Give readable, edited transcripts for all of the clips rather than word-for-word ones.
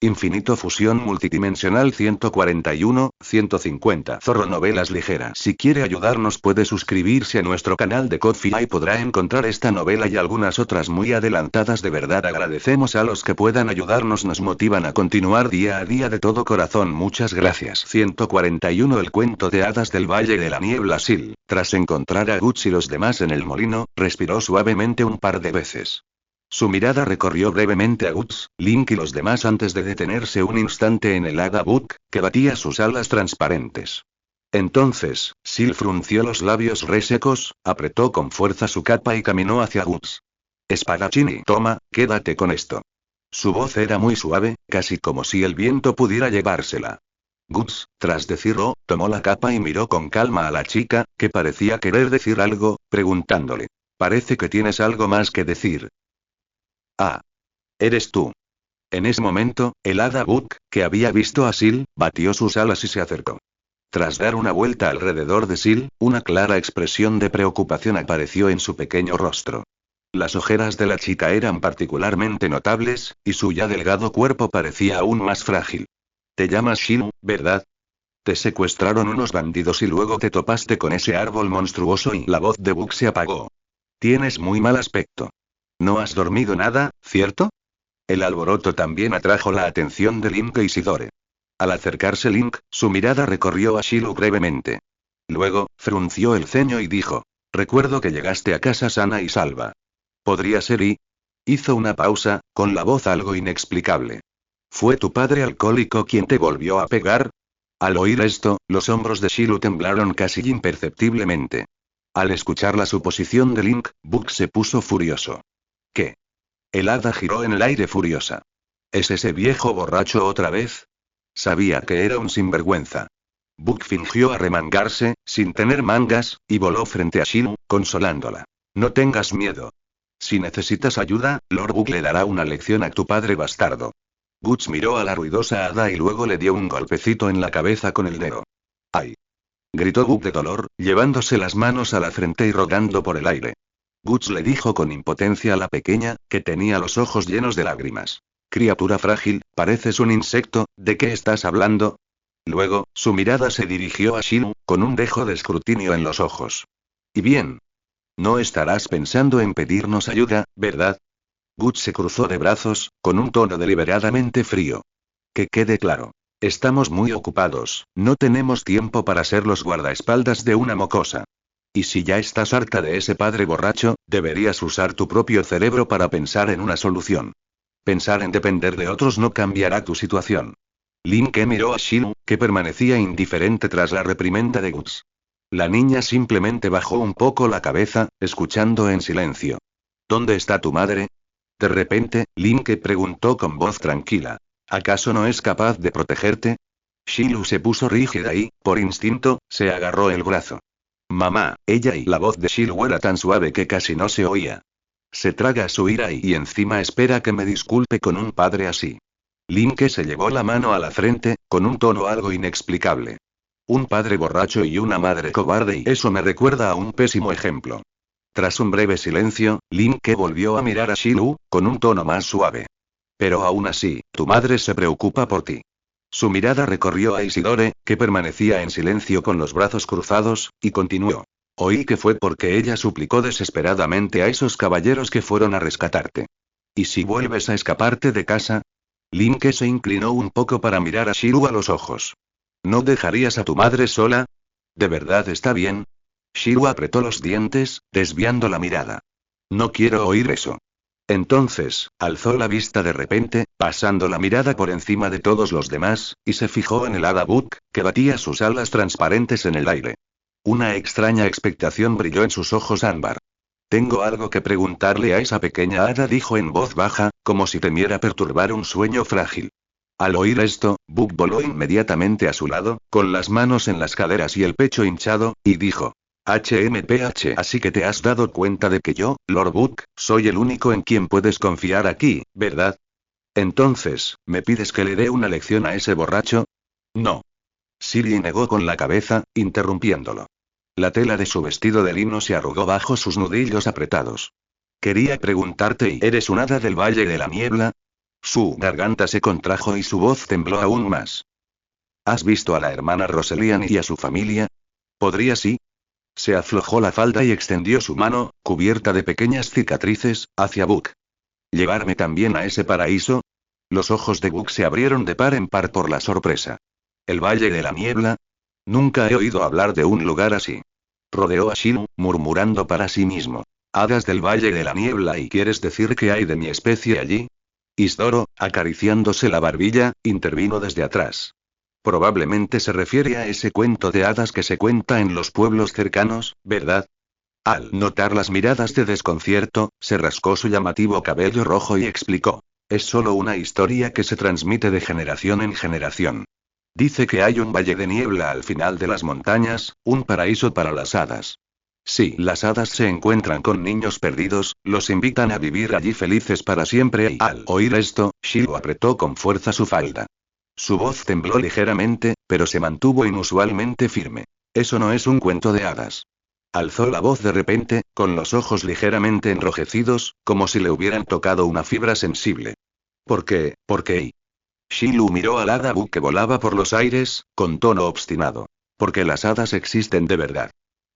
Infinito Fusión Multidimensional 141, 150. Zorro Novelas Ligeras. Si quiere ayudarnos puede suscribirse a nuestro canal de Ko-fi y podrá encontrar esta novela y algunas otras muy adelantadas. De verdad agradecemos a los que puedan ayudarnos, nos motivan a continuar día a día de todo corazón. Muchas gracias. 141. El cuento de hadas del Valle de la Niebla. Sil, tras encontrar a Guts y los demás en el molino, respiró suavemente un par de veces. Su mirada recorrió brevemente a Guts, Link y los demás antes de detenerse un instante en el hada Book, que batía sus alas transparentes. Entonces, Sil frunció los labios resecos, apretó con fuerza su capa y caminó hacia Guts. Espadachini, toma, quédate con esto. Su voz era muy suave, casi como si el viento pudiera llevársela. Guts, tras decirlo, tomó la capa y miró con calma a la chica, que parecía querer decir algo, preguntándole. Parece que tienes algo más que decir. Ah. Eres tú. En ese momento, el hada Book, que había visto a Sil, batió sus alas y se acercó. Tras dar una vuelta alrededor de Sil, una clara expresión de preocupación apareció en su pequeño rostro. Las ojeras de la chica eran particularmente notables, y su ya delgado cuerpo parecía aún más frágil. Te llamas Shinu, ¿verdad? Te secuestraron unos bandidos y luego te topaste con ese árbol monstruoso y la voz de Book se apagó. Tienes muy mal aspecto. No has dormido nada, ¿cierto? El alboroto también atrajo la atención de Link e Isidore. Al acercarse Link, su mirada recorrió a Shilu brevemente. Luego, frunció el ceño y dijo: recuerdo que llegaste a casa sana y salva. ¿Podría ser y? Hizo una pausa, con la voz algo inexplicable. ¿Fue tu padre alcohólico quien te volvió a pegar? Al oír esto, los hombros de Shilu temblaron casi imperceptiblemente. Al escuchar la suposición de Link, Book se puso furioso. ¿Qué? El hada giró en el aire furiosa. ¿Es ese viejo borracho otra vez? Sabía que era un sinvergüenza. Book fingió arremangarse, sin tener mangas, y voló frente a Shinu, consolándola. No tengas miedo. Si necesitas ayuda, Lord Book le dará una lección a tu padre bastardo. Guts miró a la ruidosa hada y luego le dio un golpecito en la cabeza con el dedo. ¡Ay! Gritó Book de dolor, llevándose las manos a la frente y rodando por el aire. Guts le dijo con impotencia a la pequeña, que tenía los ojos llenos de lágrimas. Criatura frágil, pareces un insecto, ¿de qué estás hablando? Luego, su mirada se dirigió a Shinu, con un dejo de escrutinio en los ojos. ¿Y bien? No estarás pensando en pedirnos ayuda, ¿verdad? Guts se cruzó de brazos, con un tono deliberadamente frío. Que quede claro. Estamos muy ocupados, no tenemos tiempo para ser los guardaespaldas de una mocosa. Y si ya estás harta de ese padre borracho, deberías usar tu propio cerebro para pensar en una solución. Pensar en depender de otros no cambiará tu situación. Link miró a Shinu, que permanecía indiferente tras la reprimenda de Guts. La niña simplemente bajó un poco la cabeza, escuchando en silencio. ¿Dónde está tu madre? De repente, Link preguntó con voz tranquila. ¿Acaso no es capaz de protegerte? Shinu se puso rígida y, por instinto, se agarró el brazo. Mamá, ella y la voz de Shilu era tan suave que casi no se oía. Se traga su ira y encima espera que me disculpe con un padre así. Link se llevó la mano a la frente, con un tono algo inexplicable. Un padre borracho y una madre cobarde, y eso me recuerda a un pésimo ejemplo. Tras un breve silencio, Link volvió a mirar a Shilu, con un tono más suave. Pero aún así, tu madre se preocupa por ti. Su mirada recorrió a Isidore, que permanecía en silencio con los brazos cruzados, y continuó. Oí que fue porque ella suplicó desesperadamente a esos caballeros que fueron a rescatarte. ¿Y si vuelves a escaparte de casa? Link se inclinó un poco para mirar a Shilu a los ojos. ¿No dejarías a tu madre sola? ¿De verdad está bien? Shilu apretó los dientes, desviando la mirada. No quiero oír eso. Entonces, alzó la vista de repente, pasando la mirada por encima de todos los demás, y se fijó en el hada Book, que batía sus alas transparentes en el aire. Una extraña expectación brilló en sus ojos ámbar. Tengo algo que preguntarle a esa pequeña hada, dijo en voz baja, como si temiera perturbar un sueño frágil. Al oír esto, Book voló inmediatamente a su lado, con las manos en las caderas y el pecho hinchado, y dijo. HMPH. Así que te has dado cuenta de que yo, Lord Book, soy el único en quien puedes confiar aquí, ¿verdad? Entonces, ¿me pides que le dé una lección a ese borracho? No. Siri negó con la cabeza, interrumpiéndolo. La tela de su vestido de lino se arrugó bajo sus nudillos apretados. Quería preguntarte, ¿y eres un hada del Valle de la Niebla? Su garganta se contrajo y su voz tembló aún más. ¿Has visto a la hermana Rosalian y a su familia? ¿Podría sí? Se aflojó la falda y extendió su mano, cubierta de pequeñas cicatrices, hacia Book. ¿Llevarme también a ese paraíso? Los ojos de Book se abrieron de par en par por la sorpresa. ¿El Valle de la Niebla? Nunca he oído hablar de un lugar así. Rodeó a Shilu, murmurando para sí mismo. Hadas del Valle de la Niebla, ¿y quieres decir que hay de mi especie allí? Isdoro, acariciándose la barbilla, intervino desde atrás. Probablemente se refiere a ese cuento de hadas que se cuenta en los pueblos cercanos, ¿verdad? Al notar las miradas de desconcierto, se rascó su llamativo cabello rojo y explicó. Es solo una historia que se transmite de generación en generación. Dice que hay un valle de niebla al final de las montañas, un paraíso para las hadas. Si las hadas se encuentran con niños perdidos, los invitan a vivir allí felices para siempre y al oír esto, Shilu apretó con fuerza su falda. Su voz tembló ligeramente, pero se mantuvo inusualmente firme. Eso no es un cuento de hadas. Alzó la voz de repente, con los ojos ligeramente enrojecidos, como si le hubieran tocado una fibra sensible. ¿Por qué? ¿Por qué? Shilu miró al hada Book que volaba por los aires, con tono obstinado. Porque las hadas existen de verdad.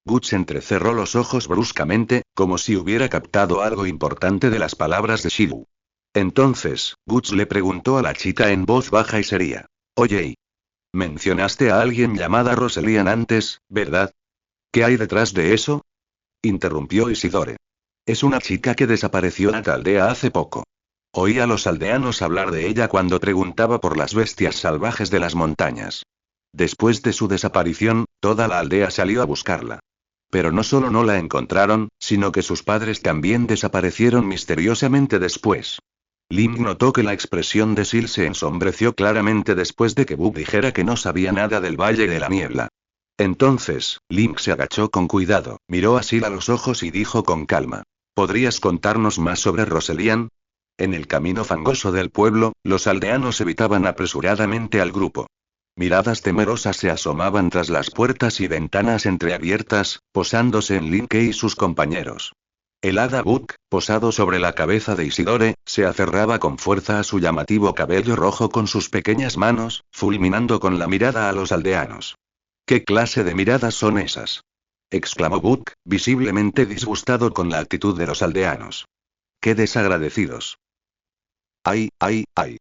Guts entrecerró los ojos bruscamente, como si hubiera captado algo importante de las palabras de Shilu. Entonces, Guts le preguntó a la chica en voz baja y seria. Oye, mencionaste a alguien llamada Rosalian antes, ¿verdad? ¿Qué hay detrás de eso? Interrumpió Isidore. Es una chica que desapareció en la aldea hace poco. Oí a los aldeanos hablar de ella cuando preguntaba por las bestias salvajes de las montañas. Después de su desaparición, toda la aldea salió a buscarla. Pero no solo no la encontraron, sino que sus padres también desaparecieron misteriosamente después. Lim notó que la expresión de Sil se ensombreció claramente después de que Book dijera que no sabía nada del Valle de la Niebla. Entonces, Link se agachó con cuidado, miró a Sil a los ojos y dijo con calma. ¿Podrías contarnos más sobre Rosalian? En el camino fangoso del pueblo, los aldeanos evitaban apresuradamente al grupo. Miradas temerosas se asomaban tras las puertas y ventanas entreabiertas, posándose en Link y sus compañeros. El hada Book, posado sobre la cabeza de Isidore, se aferraba con fuerza a su llamativo cabello rojo con sus pequeñas manos, fulminando con la mirada a los aldeanos. ¿Qué clase de miradas son esas? Exclamó Book, visiblemente disgustado con la actitud de los aldeanos. ¡Qué desagradecidos! ¡Ay, ay, ay!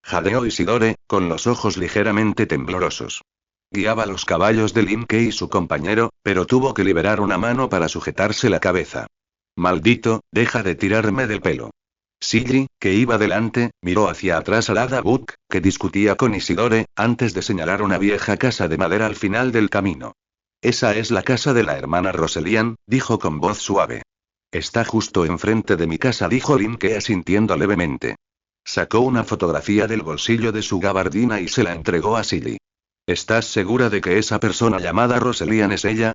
Jadeó Isidore, con los ojos ligeramente temblorosos. Guiaba los caballos de Limke y su compañero, pero tuvo que liberar una mano para sujetarse la cabeza. Maldito, deja de tirarme del pelo. Silly, que iba delante, miró hacia atrás al hada Book, que discutía con Isidore, antes de señalar una vieja casa de madera al final del camino. Esa es la casa de la hermana Rosalian, dijo con voz suave. Está justo enfrente de mi casa, dijo Limke asintiendo levemente. Sacó una fotografía del bolsillo de su gabardina y se la entregó a Silly. ¿Estás segura de que esa persona llamada Rosalian es ella?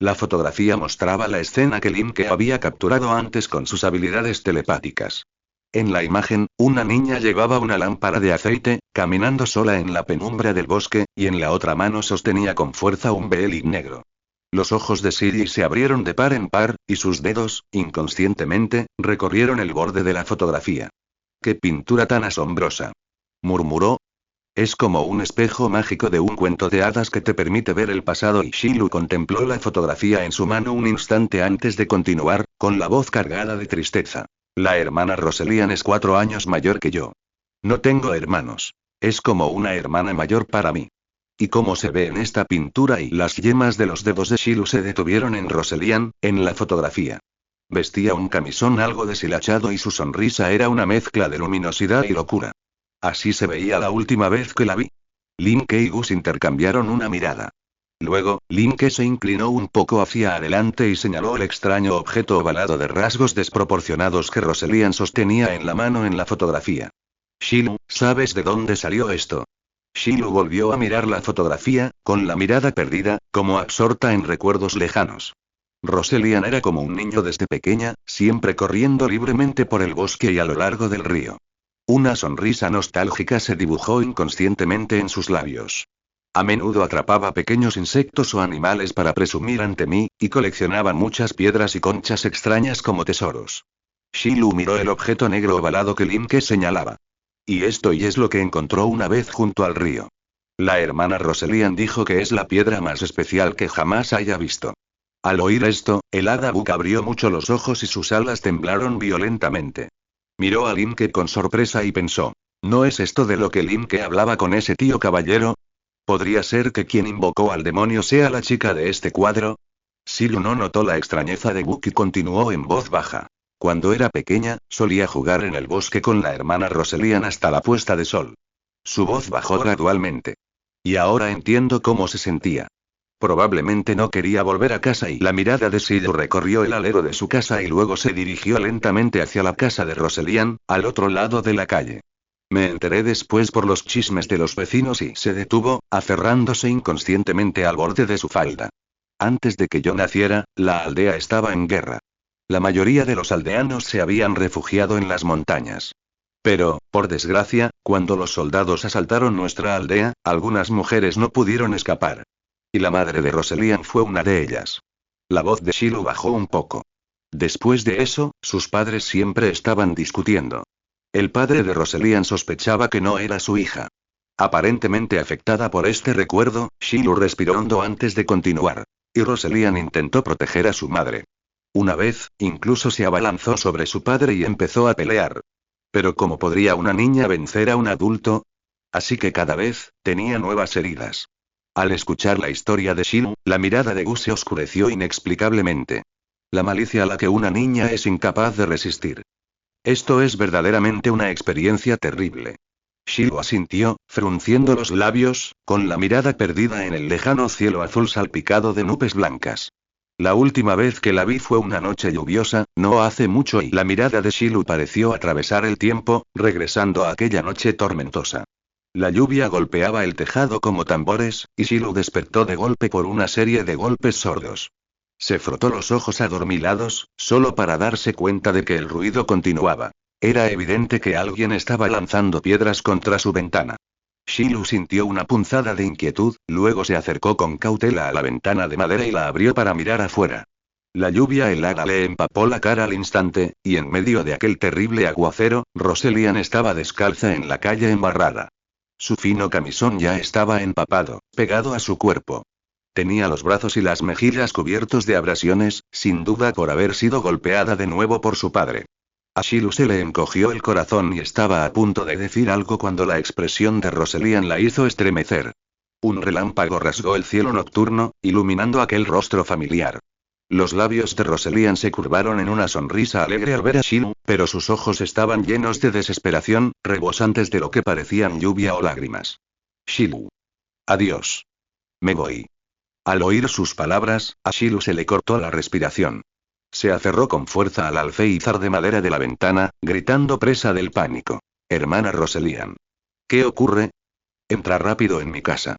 La fotografía mostraba la escena que Limke había capturado antes con sus habilidades telepáticas. En la imagen, una niña llevaba una lámpara de aceite, caminando sola en la penumbra del bosque, y en la otra mano sostenía con fuerza un Beelid negro. Los ojos de Silly se abrieron de par en par, y sus dedos, inconscientemente, recorrieron el borde de la fotografía. ¡Qué pintura tan asombrosa! Murmuró. Es como un espejo mágico de un cuento de hadas que te permite ver el pasado, y Shilu contempló la fotografía en su mano un instante antes de continuar, con la voz cargada de tristeza. La hermana Rosalian es 4 años mayor que yo. No tengo hermanos. Es como una hermana mayor para mí. ¿Y cómo se ve en esta pintura? Y las yemas de los dedos de Shilu se detuvieron en Rosalian, en la fotografía. Vestía un camisón algo deshilachado y su sonrisa era una mezcla de luminosidad y locura. Así se veía la última vez que la vi. Limke y Gus intercambiaron una mirada. Luego, Limke se inclinó un poco hacia adelante y señaló el extraño objeto ovalado de rasgos desproporcionados que Rosalian sostenía en la mano en la fotografía. Shilu, ¿sabes de dónde salió esto? Shilu volvió a mirar la fotografía, con la mirada perdida, como absorta en recuerdos lejanos. Rosalian era como un niño desde pequeña, siempre corriendo libremente por el bosque y a lo largo del río. Una sonrisa nostálgica se dibujó inconscientemente en sus labios. A menudo atrapaba pequeños insectos o animales para presumir ante mí, y coleccionaba muchas piedras y conchas extrañas como tesoros. Shilu miró el objeto negro ovalado que Limke señalaba. Y es lo que encontró una vez junto al río. La hermana Roselian dijo que es la piedra más especial que jamás haya visto. Al oír esto, el hada Book abrió mucho los ojos y sus alas temblaron violentamente. Miró a Linke con sorpresa y pensó: ¿no es esto de lo que Linke hablaba con ese tío caballero? ¿Podría ser que quien invocó al demonio sea la chica de este cuadro? Shilu no notó la extrañeza de Book y continuó en voz baja. Cuando era pequeña, solía jugar en el bosque con la hermana Roselian hasta la puesta de sol. Su voz bajó gradualmente. Y ahora entiendo cómo se sentía. Probablemente no quería volver a casa y la mirada de Shilu recorrió el alero de su casa y luego se dirigió lentamente hacia la casa de Roselian, al otro lado de la calle. Me enteré después por los chismes de los vecinos y se detuvo, aferrándose inconscientemente al borde de su falda. Antes de que yo naciera, la aldea estaba en guerra. La mayoría de los aldeanos se habían refugiado en las montañas. Pero, por desgracia, cuando los soldados asaltaron nuestra aldea, algunas mujeres no pudieron escapar. Y la madre de Roselian fue una de ellas. La voz de Shilu bajó un poco. Después de eso, sus padres siempre estaban discutiendo. El padre de Roselian sospechaba que no era su hija. Aparentemente afectada por este recuerdo, Shilu respiró hondo antes de continuar. Y Roselian intentó proteger a su madre. Una vez, incluso se abalanzó sobre su padre y empezó a pelear. Pero ¿cómo podría una niña vencer a un adulto? Así que cada vez, tenía nuevas heridas. Al escuchar la historia de Shilu, la mirada de Gus se oscureció inexplicablemente. La malicia a la que una niña es incapaz de resistir. Esto es verdaderamente una experiencia terrible. Shilu asintió, frunciendo los labios, con la mirada perdida en el lejano cielo azul salpicado de nubes blancas. La última vez que la vi fue una noche lluviosa, no hace mucho, y la mirada de Shilu pareció atravesar el tiempo, regresando a aquella noche tormentosa. La lluvia golpeaba el tejado como tambores, y Shilu despertó de golpe por una serie de golpes sordos. Se frotó los ojos adormilados, solo para darse cuenta de que el ruido continuaba. Era evidente que alguien estaba lanzando piedras contra su ventana. Shilu sintió una punzada de inquietud, luego se acercó con cautela a la ventana de madera y la abrió para mirar afuera. La lluvia helada le empapó la cara al instante, y en medio de aquel terrible aguacero, Roselian estaba descalza en la calle embarrada. Su fino camisón ya estaba empapado, pegado a su cuerpo. Tenía los brazos y las mejillas cubiertos de abrasiones, sin duda por haber sido golpeada de nuevo por su padre. A Shilu se le encogió el corazón y estaba a punto de decir algo cuando la expresión de Roselian la hizo estremecer. Un relámpago rasgó el cielo nocturno, iluminando aquel rostro familiar. Los labios de Roselian se curvaron en una sonrisa alegre al ver a Shilu, pero sus ojos estaban llenos de desesperación, rebosantes de lo que parecían lluvia o lágrimas. Shilu. Adiós. Me voy. Al oír sus palabras, a Shilu se le cortó la respiración. Se aferró con fuerza al alféizar de madera de la ventana, gritando presa del pánico. Hermana Roselian. ¿Qué ocurre? Entra rápido en mi casa.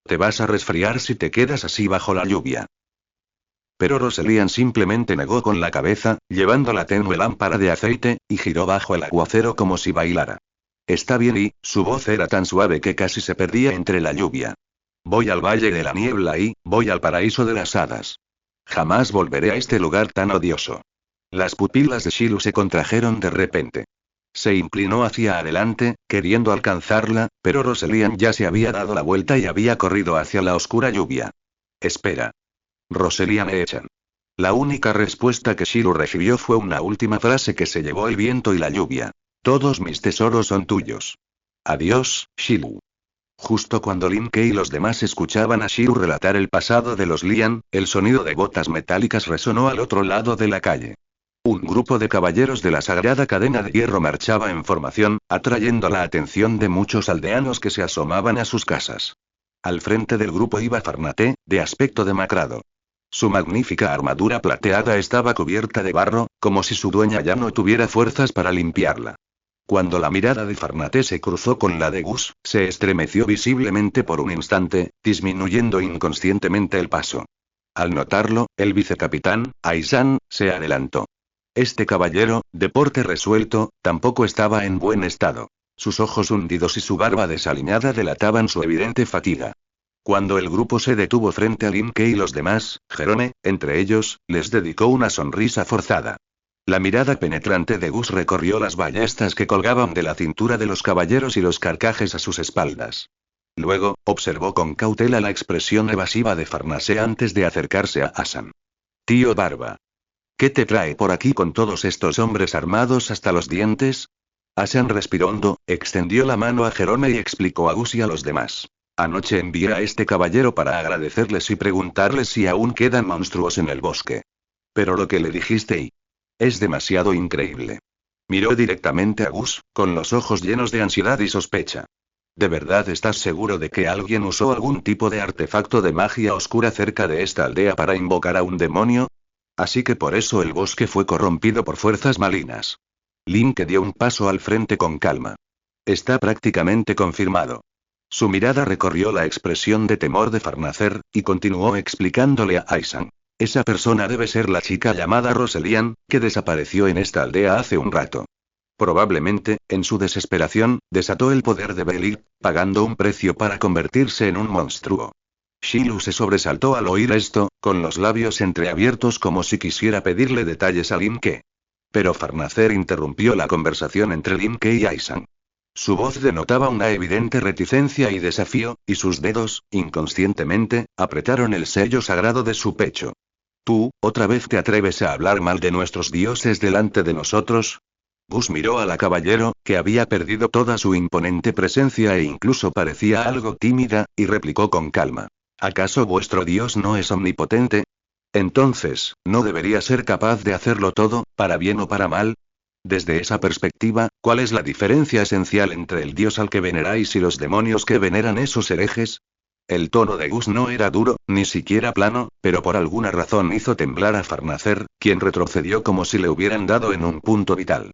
Te vas a resfriar si te quedas así bajo la lluvia. Pero Roselian simplemente negó con la cabeza, llevando la tenue lámpara de aceite, y giró bajo el aguacero como si bailara. Está bien, y su voz era tan suave que casi se perdía entre la lluvia. Voy al Valle de la Niebla y, voy al paraíso de las hadas. Jamás volveré a este lugar tan odioso. Las pupilas de Shilu se contrajeron de repente. Se inclinó hacia adelante, queriendo alcanzarla, pero Roselian ya se había dado la vuelta y había corrido hacia la oscura lluvia. Espera. Roselian, me echan. La única respuesta que Shilu recibió fue una última frase que se llevó el viento y la lluvia. Todos mis tesoros son tuyos. Adiós, Shilu. Justo cuando Linke y los demás escuchaban a Shilu relatar el pasado de los Lian, el sonido de botas metálicas resonó al otro lado de la calle. Un grupo de caballeros de la sagrada cadena de hierro marchaba en formación, atrayendo la atención de muchos aldeanos que se asomaban a sus casas. Al frente del grupo iba Farnaté, de aspecto demacrado. Su magnífica armadura plateada estaba cubierta de barro, como si su dueña ya no tuviera fuerzas para limpiarla. Cuando la mirada de Farnaté se cruzó con la de Gus, se estremeció visiblemente por un instante, disminuyendo inconscientemente el paso. Al notarlo, el vicecapitán, Aisan, se adelantó. Este caballero, de porte resuelto, tampoco estaba en buen estado. Sus ojos hundidos y su barba desaliñada delataban su evidente fatiga. Cuando el grupo se detuvo frente a Linke y los demás, Jerome, entre ellos, les dedicó una sonrisa forzada. La mirada penetrante de Gus recorrió las ballestas que colgaban de la cintura de los caballeros y los carcajes a sus espaldas. Luego, observó con cautela la expresión evasiva de Farnase antes de acercarse a Asan. Tío Barba. ¿Qué te trae por aquí con todos estos hombres armados hasta los dientes? Asan respiró hondo, extendió la mano a Jerome y explicó a Gus y a los demás. Anoche envié a este caballero para agradecerles y preguntarles si aún quedan monstruos en el bosque. Pero lo que le dijiste es demasiado increíble. Miró directamente a Gus, con los ojos llenos de ansiedad y sospecha. ¿De verdad estás seguro de que alguien usó algún tipo de artefacto de magia oscura cerca de esta aldea para invocar a un demonio? Así que por eso el bosque fue corrompido por fuerzas malignas. Link dio un paso al frente con calma. Está prácticamente confirmado. Su mirada recorrió la expresión de temor de Farnacer, y continuó explicándole a Aisan. Esa persona debe ser la chica llamada Roselian, que desapareció en esta aldea hace un rato. Probablemente, en su desesperación, desató el poder de Belir, pagando un precio para convertirse en un monstruo. Shilu se sobresaltó al oír esto, con los labios entreabiertos como si quisiera pedirle detalles a Limke. Pero Farnacer interrumpió la conversación entre Limke y Aisan. Su voz denotaba una evidente reticencia y desafío, y sus dedos, inconscientemente, apretaron el sello sagrado de su pecho. ¿Tú, otra vez te atreves a hablar mal de nuestros dioses delante de nosotros? Gus miró a la caballero, que había perdido toda su imponente presencia e incluso parecía algo tímida, y replicó con calma. ¿Acaso vuestro dios no es omnipotente? Entonces, ¿no debería ser capaz de hacerlo todo, para bien o para mal? Desde esa perspectiva, ¿cuál es la diferencia esencial entre el dios al que veneráis y los demonios que veneran esos herejes? El tono de Gus no era duro, ni siquiera plano, pero por alguna razón hizo temblar a Farnacer, quien retrocedió como si le hubieran dado en un punto vital.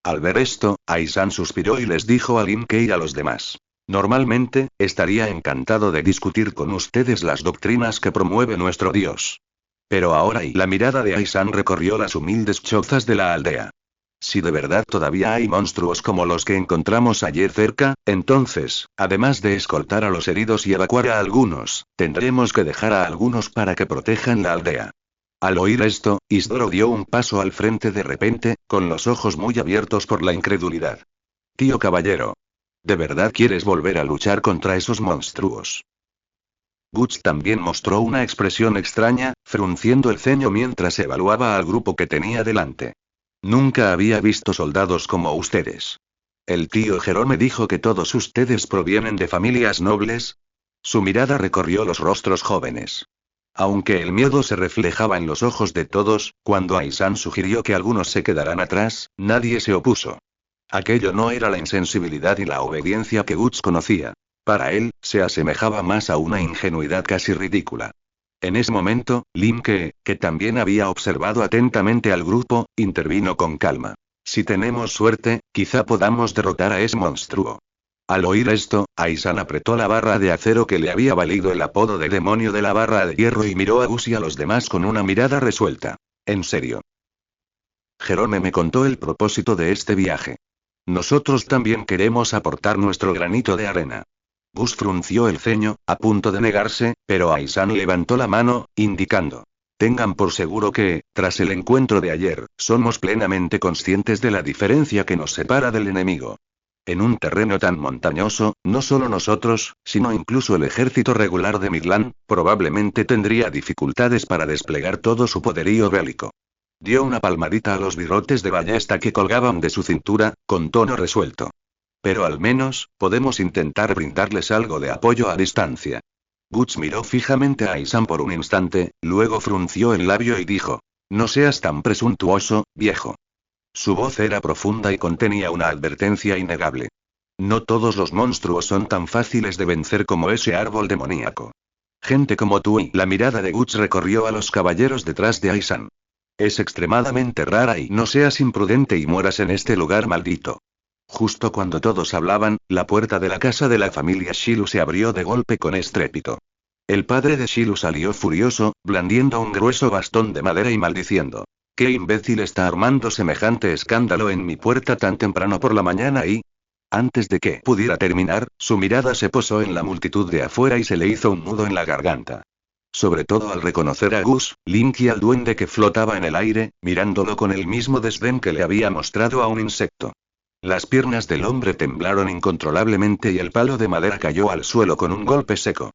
Al ver esto, Aisan suspiró y les dijo a Limke y a los demás. Normalmente, estaría encantado de discutir con ustedes las doctrinas que promueve nuestro dios. Pero ahora la mirada de Aisan recorrió las humildes chozas de la aldea. Si de verdad todavía hay monstruos como los que encontramos ayer cerca, entonces, además de escoltar a los heridos y evacuar a algunos, tendremos que dejar a algunos para que protejan la aldea. Al oír esto, Isdoro dio un paso al frente de repente, con los ojos muy abiertos por la incredulidad. Tío caballero. ¿De verdad quieres volver a luchar contra esos monstruos? Guts también mostró una expresión extraña, frunciendo el ceño mientras evaluaba al grupo que tenía delante. Nunca había visto soldados como ustedes. ¿El tío Jerome dijo que todos ustedes provienen de familias nobles? Su mirada recorrió los rostros jóvenes. Aunque el miedo se reflejaba en los ojos de todos, cuando Aisan sugirió que algunos se quedaran atrás, nadie se opuso. Aquello no era la insensibilidad y la obediencia que Guts conocía. Para él, se asemejaba más a una ingenuidad casi ridícula. En ese momento, Limke, que también había observado atentamente al grupo, intervino con calma. Si tenemos suerte, quizá podamos derrotar a ese monstruo. Al oír esto, Aisan apretó la barra de acero que le había valido el apodo de demonio de la barra de hierro y miró a Gus y a los demás con una mirada resuelta. En serio. Jerome me contó el propósito de este viaje. Nosotros también queremos aportar nuestro granito de arena. Gus frunció el ceño, a punto de negarse, pero Aisan levantó la mano, indicando. Tengan por seguro que, tras el encuentro de ayer, somos plenamente conscientes de la diferencia que nos separa del enemigo. En un terreno tan montañoso, no solo nosotros, sino incluso el ejército regular de Midland, probablemente tendría dificultades para desplegar todo su poderío bélico. Dio una palmadita a los birrotes de ballesta que colgaban de su cintura, con tono resuelto. Pero al menos, podemos intentar brindarles algo de apoyo a distancia. Guts miró fijamente a Aisan por un instante, luego frunció el labio y dijo. No seas tan presuntuoso, viejo. Su voz era profunda y contenía una advertencia innegable. No todos los monstruos son tan fáciles de vencer como ese árbol demoníaco. Gente como tú y la mirada de Guts recorrió a los caballeros detrás de Aisan. Es extremadamente rara y no seas imprudente y mueras en este lugar maldito. Justo cuando todos hablaban, la puerta de la casa de la familia Shilu se abrió de golpe con estrépito. El padre de Shilu salió furioso, blandiendo un grueso bastón de madera y maldiciendo. ¿Qué imbécil está armando semejante escándalo en mi puerta tan temprano por la mañana y...? Antes de que pudiera terminar, su mirada se posó en la multitud de afuera y se le hizo un nudo en la garganta. Sobre todo al reconocer a Gus, Link y al duende que flotaba en el aire, mirándolo con el mismo desdén que le había mostrado a un insecto. Las piernas del hombre temblaron incontrolablemente y el palo de madera cayó al suelo con un golpe seco.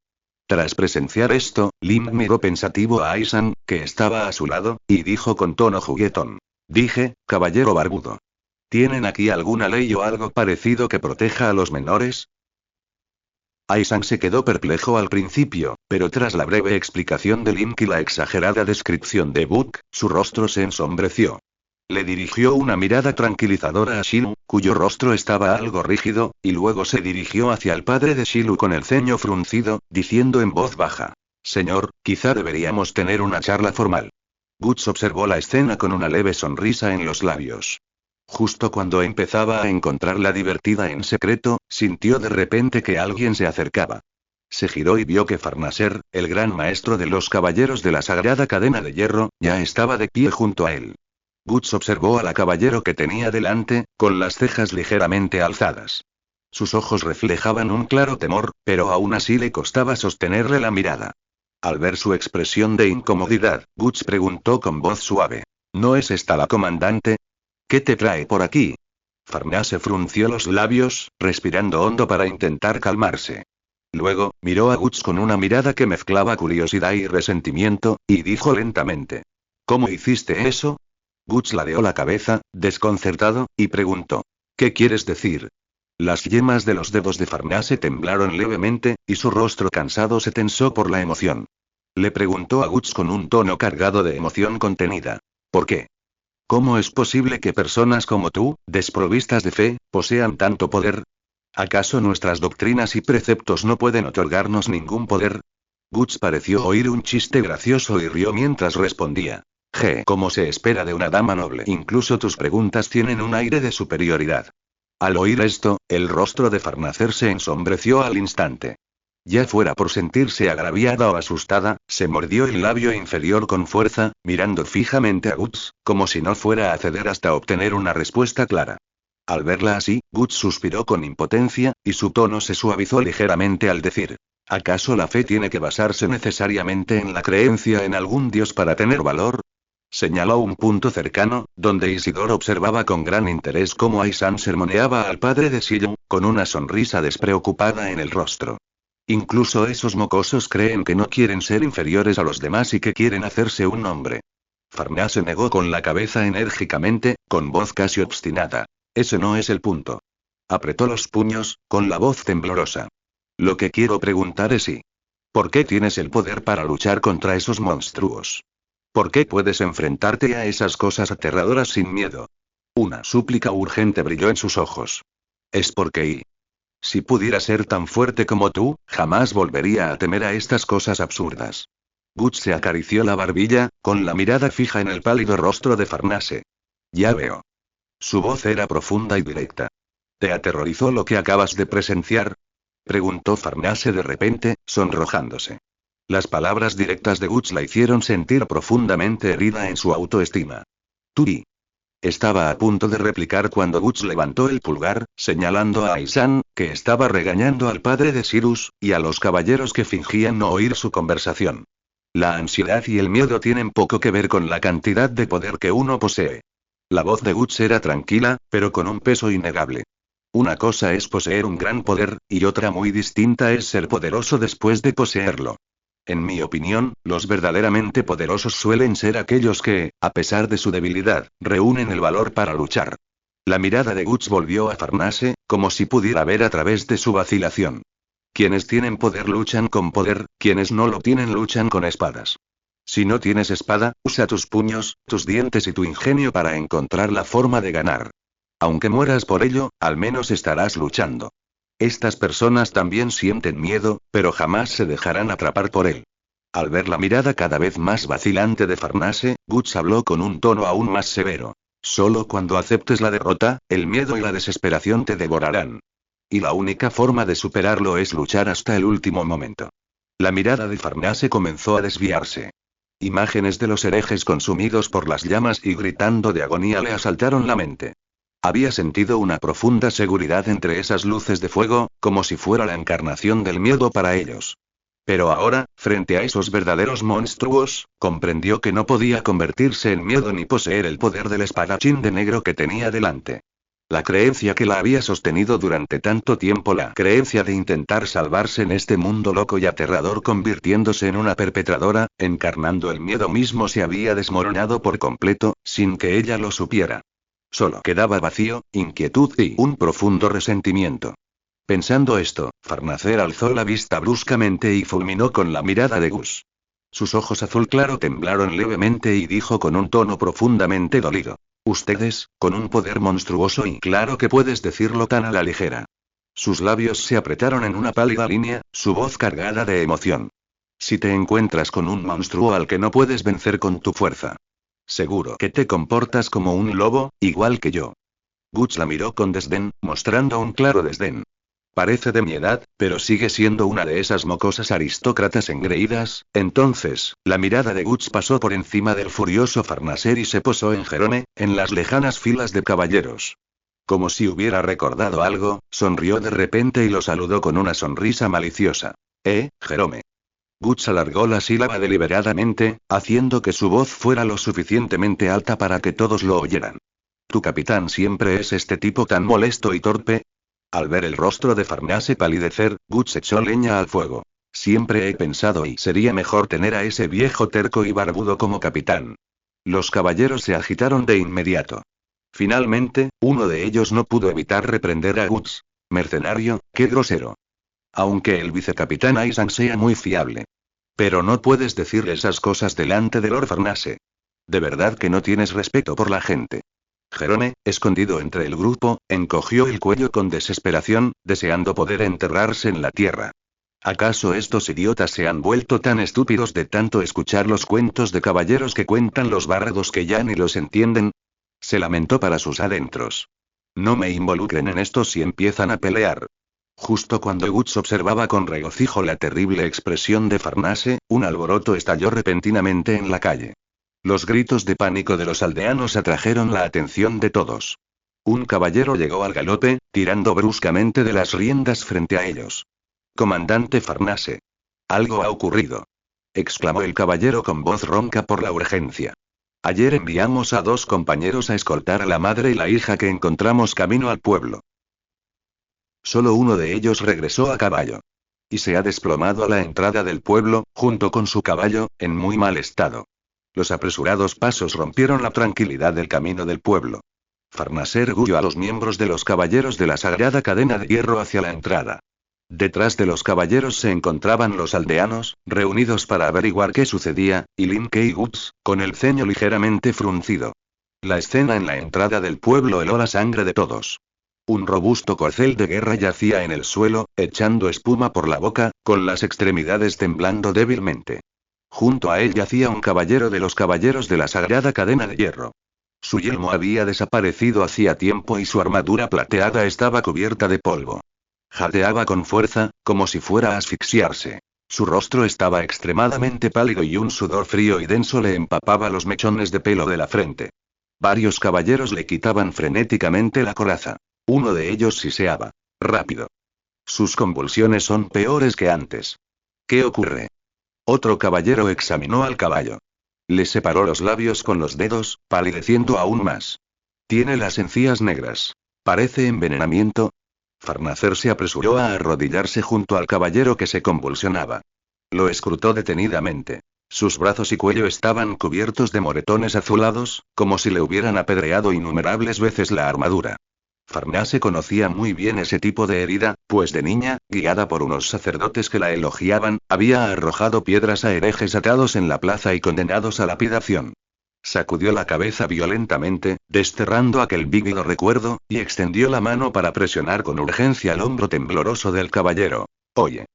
Tras presenciar esto, Link miró pensativo a Aisan, que estaba a su lado, y dijo con tono juguetón. Dije, caballero barbudo. ¿Tienen aquí alguna ley o algo parecido que proteja a los menores? Aisan se quedó perplejo al principio, pero tras la breve explicación de Link y la exagerada descripción de Book, su rostro se ensombreció. Le dirigió una mirada tranquilizadora a Shilu, cuyo rostro estaba algo rígido, y luego se dirigió hacia el padre de Shilu con el ceño fruncido, diciendo en voz baja. Señor, quizá deberíamos tener una charla formal. Guts observó la escena con una leve sonrisa en los labios. Justo cuando empezaba a encontrarla divertida en secreto, sintió de repente que alguien se acercaba. Se giró y vio que Farnaser, el gran maestro de los caballeros de la sagrada cadena de hierro, ya estaba de pie junto a él. Guts observó al caballero que tenía delante, con las cejas ligeramente alzadas. Sus ojos reflejaban un claro temor, pero aún así le costaba sostenerle la mirada. Al ver su expresión de incomodidad, Guts preguntó con voz suave. ¿No es esta la comandante? ¿Qué te trae por aquí? Farnase frunció los labios, respirando hondo para intentar calmarse. Luego, miró a Guts con una mirada que mezclaba curiosidad y resentimiento, y dijo lentamente. ¿Cómo hiciste eso? Guts ladeó la cabeza, desconcertado, y preguntó. ¿Qué quieres decir? Las yemas de los dedos de Farnase temblaron levemente, y su rostro cansado se tensó por la emoción. Le preguntó a Guts con un tono cargado de emoción contenida. ¿Por qué? ¿Cómo es posible que personas como tú, desprovistas de fe, posean tanto poder? ¿Acaso nuestras doctrinas y preceptos no pueden otorgarnos ningún poder? Guts pareció oír un chiste gracioso y rió mientras respondía. Como se espera de una dama noble. Incluso tus preguntas tienen un aire de superioridad. Al oír esto, el rostro de Farnacer se ensombreció al instante. Ya fuera por sentirse agraviada o asustada, se mordió el labio inferior con fuerza, mirando fijamente a Guts, como si no fuera a ceder hasta obtener una respuesta clara. Al verla así, Guts suspiró con impotencia, y su tono se suavizó ligeramente al decir. ¿Acaso la fe tiene que basarse necesariamente en la creencia en algún dios para tener valor? Señaló un punto cercano, donde Isidoro observaba con gran interés cómo Aisan sermoneaba al padre de Shilu, con una sonrisa despreocupada en el rostro. Incluso esos mocosos creen que no quieren ser inferiores a los demás y que quieren hacerse un nombre. Farnaz se negó con la cabeza enérgicamente, con voz casi obstinada. Ese no es el punto. Apretó los puños, con la voz temblorosa. Lo que quiero preguntar es si. ¿Por qué tienes el poder para luchar contra esos monstruos? ¿Por qué puedes enfrentarte a esas cosas aterradoras sin miedo? Una súplica urgente brilló en sus ojos. Es porque si pudiera ser tan fuerte como tú, jamás volvería a temer a estas cosas absurdas. Guts se acarició la barbilla, con la mirada fija en el pálido rostro de Farnase. Ya veo. Su voz era profunda y directa. ¿Te aterrorizó lo que acabas de presenciar? Preguntó Farnase de repente, sonrojándose. Las palabras directas de Guts la hicieron sentir profundamente herida en su autoestima. Turi. Estaba a punto de replicar cuando Guts levantó el pulgar, señalando a Aisan, que estaba regañando al padre de Sirus, y a los caballeros que fingían no oír su conversación. La ansiedad y el miedo tienen poco que ver con la cantidad de poder que uno posee. La voz de Guts era tranquila, pero con un peso innegable. Una cosa es poseer un gran poder, y otra muy distinta es ser poderoso después de poseerlo. En mi opinión, los verdaderamente poderosos suelen ser aquellos que, a pesar de su debilidad, reúnen el valor para luchar. La mirada de Guts volvió a Farnase, como si pudiera ver a través de su vacilación. Quienes tienen poder luchan con poder, quienes no lo tienen luchan con espadas. Si no tienes espada, usa tus puños, tus dientes y tu ingenio para encontrar la forma de ganar. Aunque mueras por ello, al menos estarás luchando. Estas personas también sienten miedo, pero jamás se dejarán atrapar por él. Al ver la mirada cada vez más vacilante de Farnase, Guts habló con un tono aún más severo. Solo cuando aceptes la derrota, el miedo y la desesperación te devorarán. Y la única forma de superarlo es luchar hasta el último momento. La mirada de Farnase comenzó a desviarse. Imágenes de los herejes consumidos por las llamas y gritando de agonía le asaltaron la mente. Había sentido una profunda seguridad entre esas luces de fuego, como si fuera la encarnación del miedo para ellos. Pero ahora, frente a esos verdaderos monstruos, comprendió que no podía convertirse en miedo ni poseer el poder del espadachín de negro que tenía delante. La creencia que la había sostenido durante tanto tiempo, la creencia de intentar salvarse en este mundo loco y aterrador convirtiéndose en una perpetradora, encarnando el miedo mismo, se había desmoronado por completo, sin que ella lo supiera. Solo quedaba vacío, inquietud y un profundo resentimiento. Pensando esto, Farnacer alzó la vista bruscamente y fulminó con la mirada de Gus. Sus ojos azul claro temblaron levemente y dijo con un tono profundamente dolido. Ustedes, con un poder monstruoso, y claro que puedes decirlo tan a la ligera. Sus labios se apretaron en una pálida línea, su voz cargada de emoción. Si te encuentras con un monstruo al que no puedes vencer con tu fuerza. Seguro que te comportas como un lobo, igual que yo. Guts la miró con desdén, mostrando un claro desdén. Parece de mi edad, pero sigue siendo una de esas mocosas aristócratas engreídas. Entonces, la mirada de Guts pasó por encima del furioso Farnacer y se posó en Jerome, en las lejanas filas de caballeros. Como si hubiera recordado algo, sonrió de repente y lo saludó con una sonrisa maliciosa. Jerome. Guts alargó la sílaba deliberadamente, haciendo que su voz fuera lo suficientemente alta para que todos lo oyeran. ¿Tu capitán siempre es este tipo tan molesto y torpe? Al ver el rostro de Farnace palidecer, Guts echó leña al fuego. Siempre he pensado y sería mejor tener a ese viejo terco y barbudo como capitán. Los caballeros se agitaron de inmediato. Finalmente, uno de ellos no pudo evitar reprender a Guts. Mercenario, qué grosero. Aunque el vicecapitán Aisan sea muy fiable. Pero no puedes decir esas cosas delante de Lord Farnace. De verdad que no tienes respeto por la gente. Jerome, escondido entre el grupo, encogió el cuello con desesperación, deseando poder enterrarse en la tierra. ¿Acaso estos idiotas se han vuelto tan estúpidos de tanto escuchar los cuentos de caballeros que cuentan los bárbaros que ya ni los entienden? Se lamentó para sus adentros. No me involucren en esto si empiezan a pelear. Justo cuando Guts observaba con regocijo la terrible expresión de Farnace, un alboroto estalló repentinamente en la calle. Los gritos de pánico de los aldeanos atrajeron la atención de todos. Un caballero llegó al galope, tirando bruscamente de las riendas frente a ellos. Comandante Farnace. Algo ha ocurrido. Exclamó el caballero con voz ronca por la urgencia. Ayer enviamos a 2 compañeros a escoltar a la madre y la hija que encontramos camino al pueblo. Solo uno de ellos regresó a caballo. Y se ha desplomado a la entrada del pueblo, junto con su caballo, en muy mal estado. Los apresurados pasos rompieron la tranquilidad del camino del pueblo. Farnace ergulló a los miembros de los caballeros de la sagrada cadena de hierro hacia la entrada. Detrás de los caballeros se encontraban los aldeanos, reunidos para averiguar qué sucedía, y Linke y Guts, con el ceño ligeramente fruncido. La escena en la entrada del pueblo heló la sangre de todos. Un robusto corcel de guerra yacía en el suelo, echando espuma por la boca, con las extremidades temblando débilmente. Junto a él yacía un caballero de los caballeros de la sagrada cadena de hierro. Su yelmo había desaparecido hacía tiempo y su armadura plateada estaba cubierta de polvo. Jadeaba con fuerza, como si fuera a asfixiarse. Su rostro estaba extremadamente pálido y un sudor frío y denso le empapaba los mechones de pelo de la frente. Varios caballeros le quitaban frenéticamente la coraza. Uno de ellos siseaba. Rápido. Sus convulsiones son peores que antes. ¿Qué ocurre? Otro caballero examinó al caballo. Le separó los labios con los dedos, palideciendo aún más. Tiene las encías negras. ¿Parece envenenamiento? Farnacer se apresuró a arrodillarse junto al caballero que se convulsionaba. Lo escrutó detenidamente. Sus brazos y cuello estaban cubiertos de moretones azulados, como si le hubieran apedreado innumerables veces la armadura. Farnace conocía muy bien ese tipo de herida, pues de niña, guiada por unos sacerdotes que la elogiaban, había arrojado piedras a herejes atados en la plaza y condenados a lapidación. Sacudió la cabeza violentamente, desterrando aquel vívido recuerdo, y extendió la mano para presionar con urgencia el hombro tembloroso del caballero. Oye.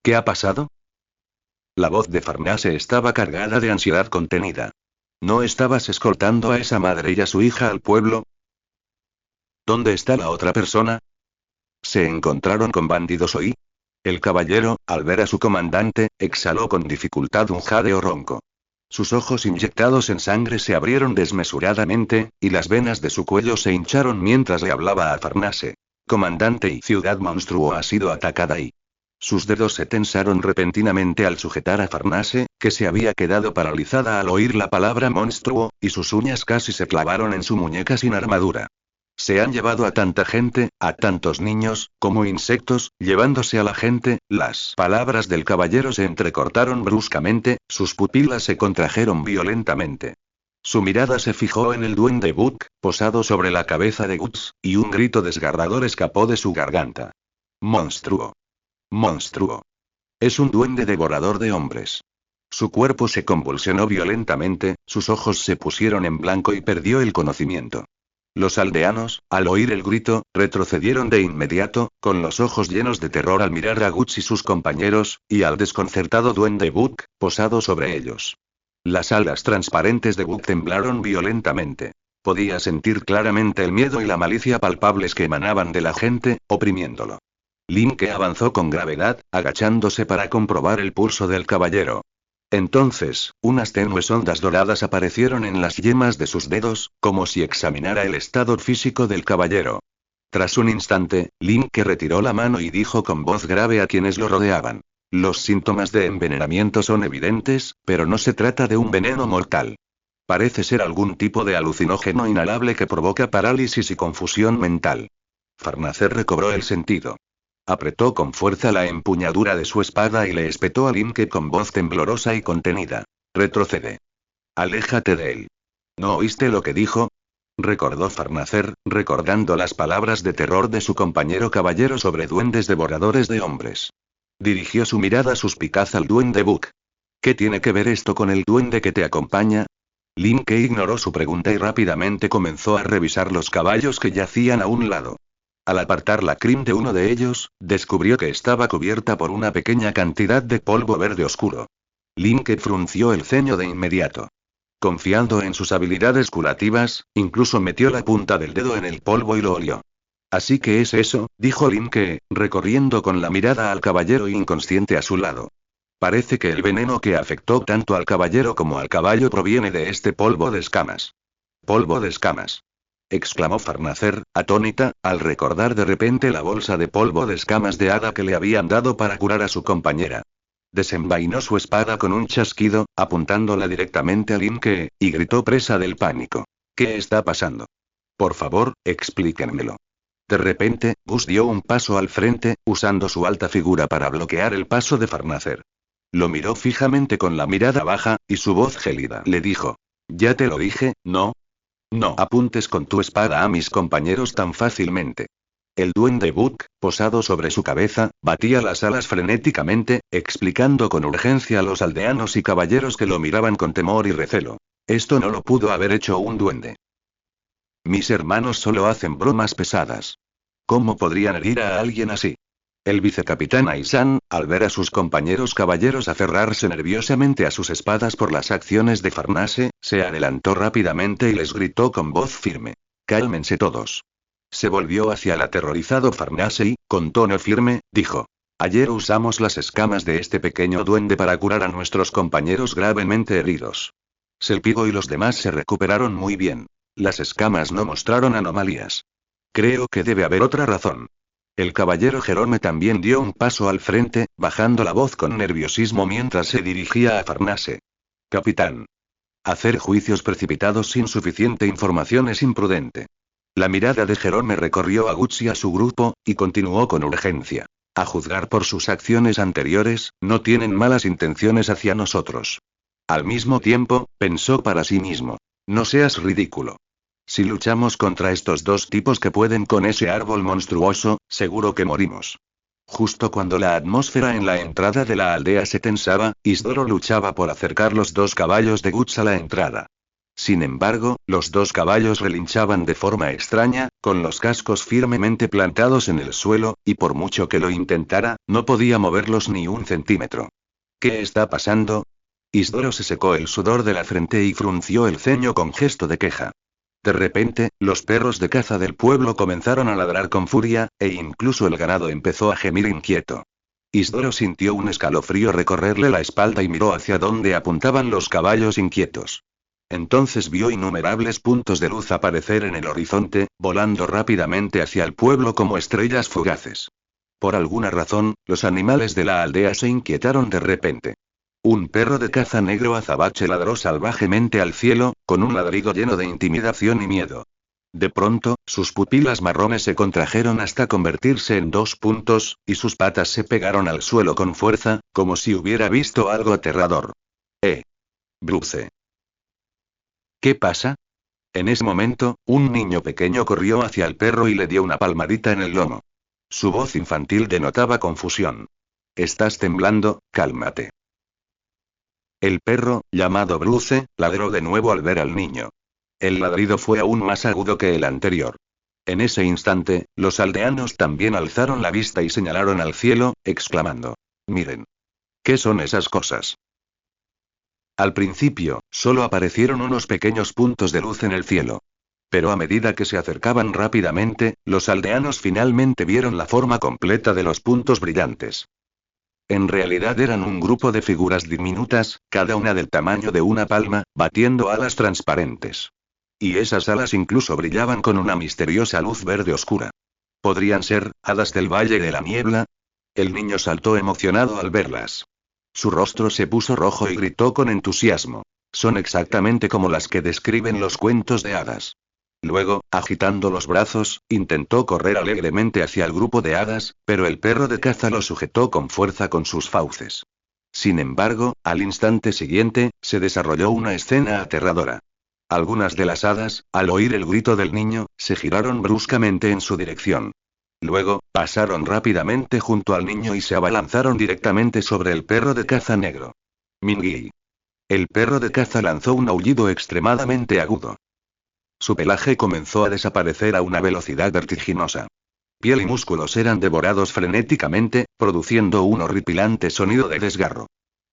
¿Qué ha pasado? La voz de Farnace estaba cargada de ansiedad contenida. ¿No estabas escoltando a esa madre y a su hija al pueblo? ¿Dónde está la otra persona? ¿Se encontraron con bandidos hoy? El caballero, al ver a su comandante, exhaló con dificultad un jadeo ronco. Sus ojos inyectados en sangre se abrieron desmesuradamente, y las venas de su cuello se hincharon mientras le hablaba a Farnace. Comandante y ciudad monstruo ha sido atacada y... Sus dedos se tensaron repentinamente al sujetar a Farnase, que se había quedado paralizada al oír la palabra monstruo, y sus uñas casi se clavaron en su muñeca sin armadura. Se han llevado a tanta gente, a tantos niños, como insectos, llevándose a la gente. Las palabras del caballero se entrecortaron bruscamente, sus pupilas se contrajeron violentamente. Su mirada se fijó en el duende Book, posado sobre la cabeza de Guts, y un grito desgarrador escapó de su garganta. Monstruo. Monstruo. Es un duende devorador de hombres. Su cuerpo se convulsionó violentamente, sus ojos se pusieron en blanco y perdió el conocimiento. Los aldeanos, al oír el grito, retrocedieron de inmediato, con los ojos llenos de terror al mirar a Guts y sus compañeros, y al desconcertado duende Book, posado sobre ellos. Las alas transparentes de Book temblaron violentamente. Podía sentir claramente el miedo y la malicia palpables que emanaban de la gente, oprimiéndolo. Linke avanzó con gravedad, agachándose para comprobar el pulso del caballero. Entonces, unas tenues ondas doradas aparecieron en las yemas de sus dedos, como si examinara el estado físico del caballero. Tras un instante, Linke retiró la mano y dijo con voz grave a quienes lo rodeaban: los síntomas de envenenamiento son evidentes, pero no se trata de un veneno mortal. Parece ser algún tipo de alucinógeno inhalable que provoca parálisis y confusión mental. Farnacer recobró el sentido. Apretó con fuerza la empuñadura de su espada y le espetó a Linke con voz temblorosa y contenida: retrocede. Aléjate de él. ¿No oíste lo que dijo? Recordó Farnacer, recordando las palabras de terror de su compañero caballero sobre duendes devoradores de hombres. Dirigió su mirada suspicaz al duende Book. ¿Qué tiene que ver esto con el duende que te acompaña? Linke ignoró su pregunta y rápidamente comenzó a revisar los caballos que yacían a un lado. Al apartar la crin de uno de ellos, descubrió que estaba cubierta por una pequeña cantidad de polvo verde oscuro. Linke frunció el ceño de inmediato. Confiando en sus habilidades curativas, incluso metió la punta del dedo en el polvo y lo olió. Así que es eso, dijo Linke, recorriendo con la mirada al caballero inconsciente a su lado. Parece que el veneno que afectó tanto al caballero como al caballo proviene de este polvo de escamas. Polvo de escamas. Exclamó Farnacer, atónita, al recordar de repente la bolsa de polvo de escamas de hada que le habían dado para curar a su compañera. Desenvainó su espada con un chasquido, apuntándola directamente a Linke, y gritó presa del pánico: ¿qué está pasando? Por favor, explíquenmelo. De repente, Gus dio un paso al frente, usando su alta figura para bloquear el paso de Farnacer. Lo miró fijamente con la mirada baja, y su voz gélida le dijo: ya te lo dije, ¿no? No apuntes con tu espada a mis compañeros tan fácilmente. El duende Book, posado sobre su cabeza, batía las alas frenéticamente, explicando con urgencia a los aldeanos y caballeros que lo miraban con temor y recelo: esto no lo pudo haber hecho un duende. Mis hermanos solo hacen bromas pesadas. ¿Cómo podrían herir a alguien así? El vicecapitán Aisan, al ver a sus compañeros caballeros aferrarse nerviosamente a sus espadas por las acciones de Farnase, se adelantó rápidamente y les gritó con voz firme: cálmense todos. Se volvió hacia el aterrorizado Farnase y, con tono firme, dijo: ayer usamos las escamas de este pequeño duende para curar a nuestros compañeros gravemente heridos. Selpigo y los demás se recuperaron muy bien. Las escamas no mostraron anomalías. Creo que debe haber otra razón. El caballero Jerome también dio un paso al frente, bajando la voz con nerviosismo mientras se dirigía a Farnase. Capitán. Hacer juicios precipitados sin suficiente información es imprudente. La mirada de Jerome recorrió a Guts y a su grupo, y continuó con urgencia: a juzgar por sus acciones anteriores, no tienen malas intenciones hacia nosotros. Al mismo tiempo, pensó para sí mismo: no seas ridículo. Si luchamos contra estos dos tipos que pueden con ese árbol monstruoso, seguro que morimos. Justo cuando la atmósfera en la entrada de la aldea se tensaba, Isdoro luchaba por acercar los dos caballos de Guts a la entrada. Sin embargo, los dos caballos relinchaban de forma extraña, con los cascos firmemente plantados en el suelo, y por mucho que lo intentara, no podía moverlos ni un centímetro. ¿Qué está pasando? Isdoro se secó el sudor de la frente y frunció el ceño con gesto de queja. De repente, los perros de caza del pueblo comenzaron a ladrar con furia, e incluso el ganado empezó a gemir inquieto. Isdoro sintió un escalofrío recorrerle la espalda y miró hacia donde apuntaban los caballos inquietos. Entonces vio innumerables puntos de luz aparecer en el horizonte, volando rápidamente hacia el pueblo como estrellas fugaces. Por alguna razón, los animales de la aldea se inquietaron de repente. Un perro de caza negro azabache ladró salvajemente al cielo, con un ladrido lleno de intimidación y miedo. De pronto, sus pupilas marrones se contrajeron hasta convertirse en 2 puntos, y sus patas se pegaron al suelo con fuerza, como si hubiera visto algo aterrador. Bruce. ¿Qué pasa? En ese momento, un niño pequeño corrió hacia el perro y le dio una palmadita en el lomo. Su voz infantil denotaba confusión. Estás temblando, cálmate. El perro, llamado Bruce, ladró de nuevo al ver al niño. El ladrido fue aún más agudo que el anterior. En ese instante, los aldeanos también alzaron la vista y señalaron al cielo, exclamando: «Miren. ¿Qué son esas cosas?». Al principio, solo aparecieron unos pequeños puntos de luz en el cielo. Pero a medida que se acercaban rápidamente, los aldeanos finalmente vieron la forma completa de los puntos brillantes. En realidad eran un grupo de figuras diminutas, cada una del tamaño de una palma, batiendo alas transparentes. Y esas alas incluso brillaban con una misteriosa luz verde oscura. ¿Podrían ser hadas del Valle de la Niebla? El niño saltó emocionado al verlas. Su rostro se puso rojo y gritó con entusiasmo: «Son exactamente como las que describen los cuentos de hadas». Luego, agitando los brazos, intentó correr alegremente hacia el grupo de hadas, pero el perro de caza lo sujetó con fuerza con sus fauces. Sin embargo, al instante siguiente, se desarrolló una escena aterradora. Algunas de las hadas, al oír el grito del niño, se giraron bruscamente en su dirección. Luego, pasaron rápidamente junto al niño y se abalanzaron directamente sobre el perro de caza negro. Mingui. El perro de caza lanzó un aullido extremadamente agudo. Su pelaje comenzó a desaparecer a una velocidad vertiginosa. Piel y músculos eran devorados frenéticamente, produciendo un horripilante sonido de desgarro.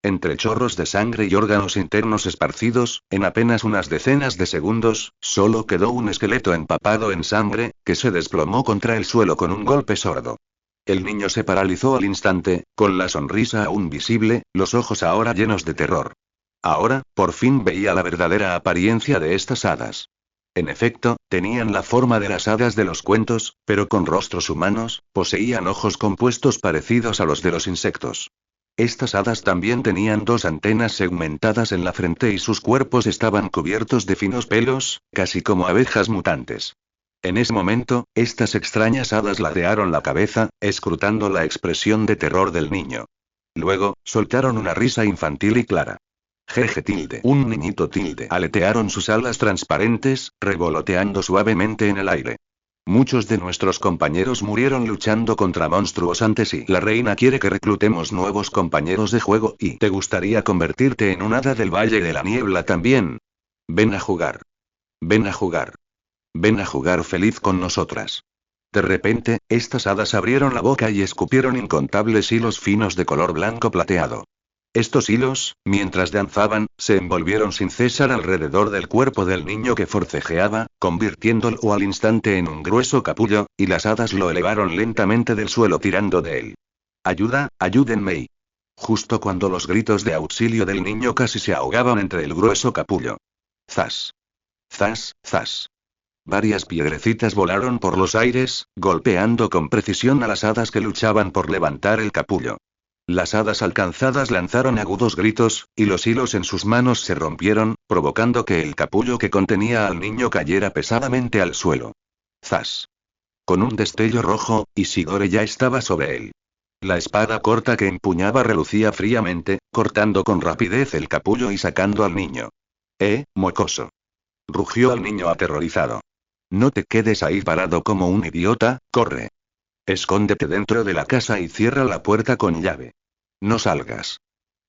Entre chorros de sangre y órganos internos esparcidos, en apenas unas decenas de segundos, solo quedó un esqueleto empapado en sangre, que se desplomó contra el suelo con un golpe sordo. El niño se paralizó al instante, con la sonrisa aún visible, los ojos ahora llenos de terror. Ahora, por fin veía la verdadera apariencia de estas hadas. En efecto, tenían la forma de las hadas de los cuentos, pero con rostros humanos, poseían ojos compuestos parecidos a los de los insectos. Estas hadas también tenían 2 antenas segmentadas en la frente y sus cuerpos estaban cubiertos de finos pelos, casi como abejas mutantes. En ese momento, estas extrañas hadas ladearon la cabeza, escrutando la expresión de terror del niño. Luego, soltaron una risa infantil y clara. Jeje tilde. Un niñito tilde. Aletearon sus alas transparentes, revoloteando suavemente en el aire. Muchos de nuestros compañeros murieron luchando contra monstruos antes y la reina quiere que reclutemos nuevos compañeros de juego y ¿te gustaría convertirte en un hada del Valle de la Niebla también? Ven a jugar. Ven a jugar. Ven a jugar feliz con nosotras. De repente, estas hadas abrieron la boca y escupieron incontables hilos finos de color blanco plateado. Estos hilos, mientras danzaban, se envolvieron sin cesar alrededor del cuerpo del niño que forcejeaba, convirtiéndolo al instante en un grueso capullo, y las hadas lo elevaron lentamente del suelo tirando de él. «Ayuda, ayúdenme». Justo cuando los gritos de auxilio del niño casi se ahogaban entre el grueso capullo. ¡Zas! ¡Zas, zas! Varias piedrecitas volaron por los aires, golpeando con precisión a las hadas que luchaban por levantar el capullo. Las hadas alcanzadas lanzaron agudos gritos, y los hilos en sus manos se rompieron, provocando que el capullo que contenía al niño cayera pesadamente al suelo. ¡Zas! Con un destello rojo, Isidore ya estaba sobre él. La espada corta que empuñaba relucía fríamente, cortando con rapidez el capullo y sacando al niño. Mocoso! Rugió al niño aterrorizado. No te quedes ahí parado como un idiota, corre. Escóndete dentro de la casa y cierra la puerta con llave. No salgas.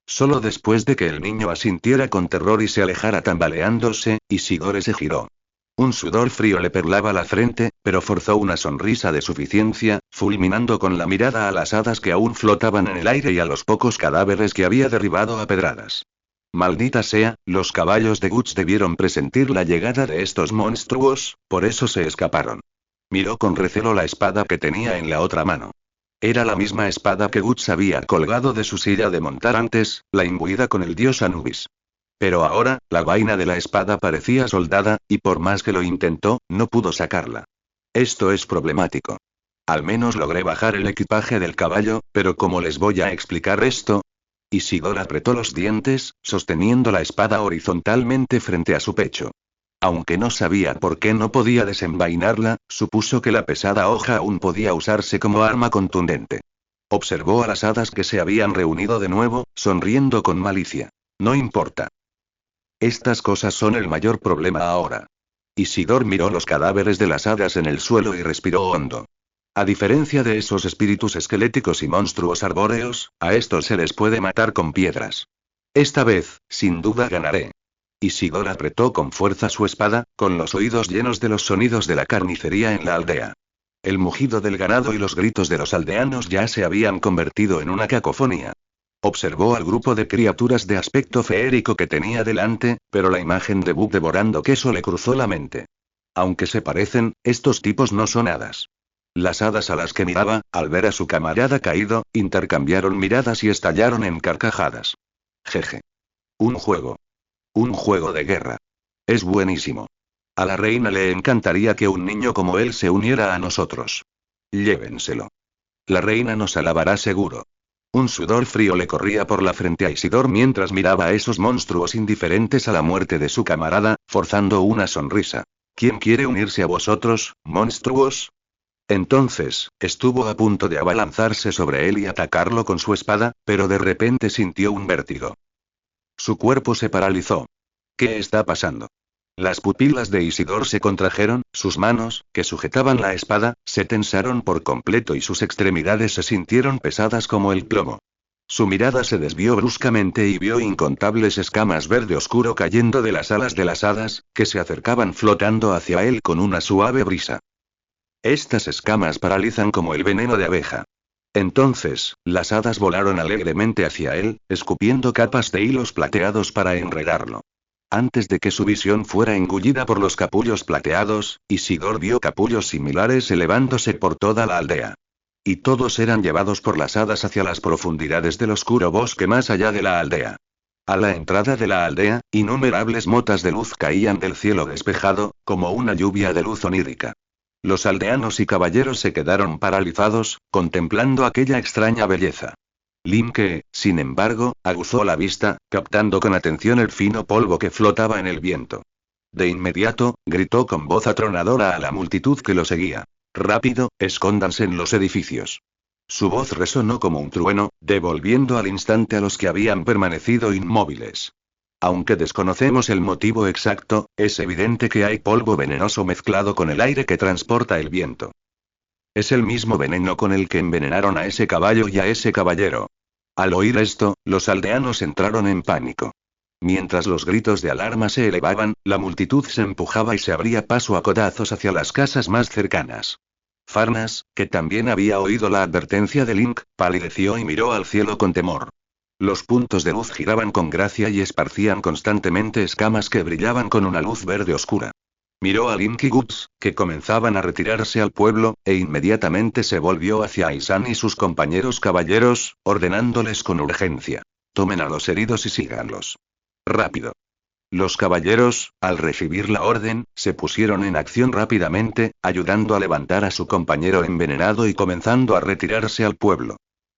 Solo después de que el niño asintiera con terror y se alejara tambaleándose, Isidore se giró. Un sudor frío le perlaba la frente, pero forzó una sonrisa de suficiencia, fulminando con la mirada a las hadas que aún flotaban en el aire y a los pocos cadáveres que había derribado a pedradas. Maldita sea, los caballos de Guts debieron presentir la llegada de estos monstruos, por eso se escaparon. Miró con recelo la espada que tenía en la otra mano. Era la misma espada que Guts había colgado de su silla de montar antes, la imbuida con el dios Anubis. Pero ahora, la vaina de la espada parecía soldada, y por más que lo intentó, no pudo sacarla. Esto es problemático. Al menos logré bajar el equipaje del caballo, pero ¿cómo les voy a explicar esto? Isidor apretó los dientes, sosteniendo la espada horizontalmente frente a su pecho. Aunque no sabía por qué no podía desenvainarla, supuso que la pesada hoja aún podía usarse como arma contundente. Observó a las hadas que se habían reunido de nuevo, sonriendo con malicia. No importa. Estas cosas son el mayor problema ahora. Isidor miró los cadáveres de las hadas en el suelo y respiró hondo. A diferencia de esos espíritus esqueléticos y monstruos arbóreos, a estos se les puede matar con piedras. Esta vez, sin duda ganaré. Isidor apretó con fuerza su espada, con los oídos llenos de los sonidos de la carnicería en la aldea. El mugido del ganado y los gritos de los aldeanos ya se habían convertido en una cacofonía. Observó al grupo de criaturas de aspecto feérico que tenía delante, pero la imagen de Bug devorando queso le cruzó la mente. Aunque se parecen, estos tipos no son hadas. Las hadas a las que miraba, al ver a su camarada caído, intercambiaron miradas y estallaron en carcajadas. Jeje. Un juego. Un juego de guerra. Es buenísimo. A la reina le encantaría que un niño como él se uniera a nosotros. Llévenselo. La reina nos alabará seguro. Un sudor frío le corría por la frente a Isidor mientras miraba a esos monstruos indiferentes a la muerte de su camarada, forzando una sonrisa. ¿Quién quiere unirse a vosotros, monstruos? Entonces, estuvo a punto de abalanzarse sobre él y atacarlo con su espada, pero de repente sintió un vértigo. Su cuerpo se paralizó. ¿Qué está pasando? Las pupilas de Isidor se contrajeron, sus manos, que sujetaban la espada, se tensaron por completo y sus extremidades se sintieron pesadas como el plomo. Su mirada se desvió bruscamente y vio incontables escamas verde oscuro cayendo de las alas de las hadas, que se acercaban flotando hacia él con una suave brisa. Estas escamas paralizan como el veneno de abeja. Entonces, las hadas volaron alegremente hacia él, escupiendo capas de hilos plateados para enredarlo. Antes de que su visión fuera engullida por los capullos plateados, Isidor vio capullos similares elevándose por toda la aldea. Y todos eran llevados por las hadas hacia las profundidades del oscuro bosque más allá de la aldea. A la entrada de la aldea, innumerables motas de luz caían del cielo despejado, como una lluvia de luz onírica. Los aldeanos y caballeros se quedaron paralizados, contemplando aquella extraña belleza. Linke, sin embargo, aguzó la vista, captando con atención el fino polvo que flotaba en el viento. De inmediato, gritó con voz atronadora a la multitud que lo seguía. «Rápido, escóndanse en los edificios». Su voz resonó como un trueno, devolviendo al instante a los que habían permanecido inmóviles. Aunque desconocemos el motivo exacto, es evidente que hay polvo venenoso mezclado con el aire que transporta el viento. Es el mismo veneno con el que envenenaron a ese caballo y a ese caballero. Al oír esto, los aldeanos entraron en pánico. Mientras los gritos de alarma se elevaban, la multitud se empujaba y se abría paso a codazos hacia las casas más cercanas. Farnas, que también había oído la advertencia de Link, palideció y miró al cielo con temor. Los puntos de luz giraban con gracia y esparcían constantemente escamas que brillaban con una luz verde oscura. Miró a Link y Guts, que comenzaban a retirarse al pueblo, e inmediatamente se volvió hacia Aisan y sus compañeros caballeros, ordenándoles con urgencia. Tomen a los heridos y síganlos. Rápido. Los caballeros, al recibir la orden, se pusieron en acción rápidamente, ayudando a levantar a su compañero envenenado y comenzando a retirarse al pueblo.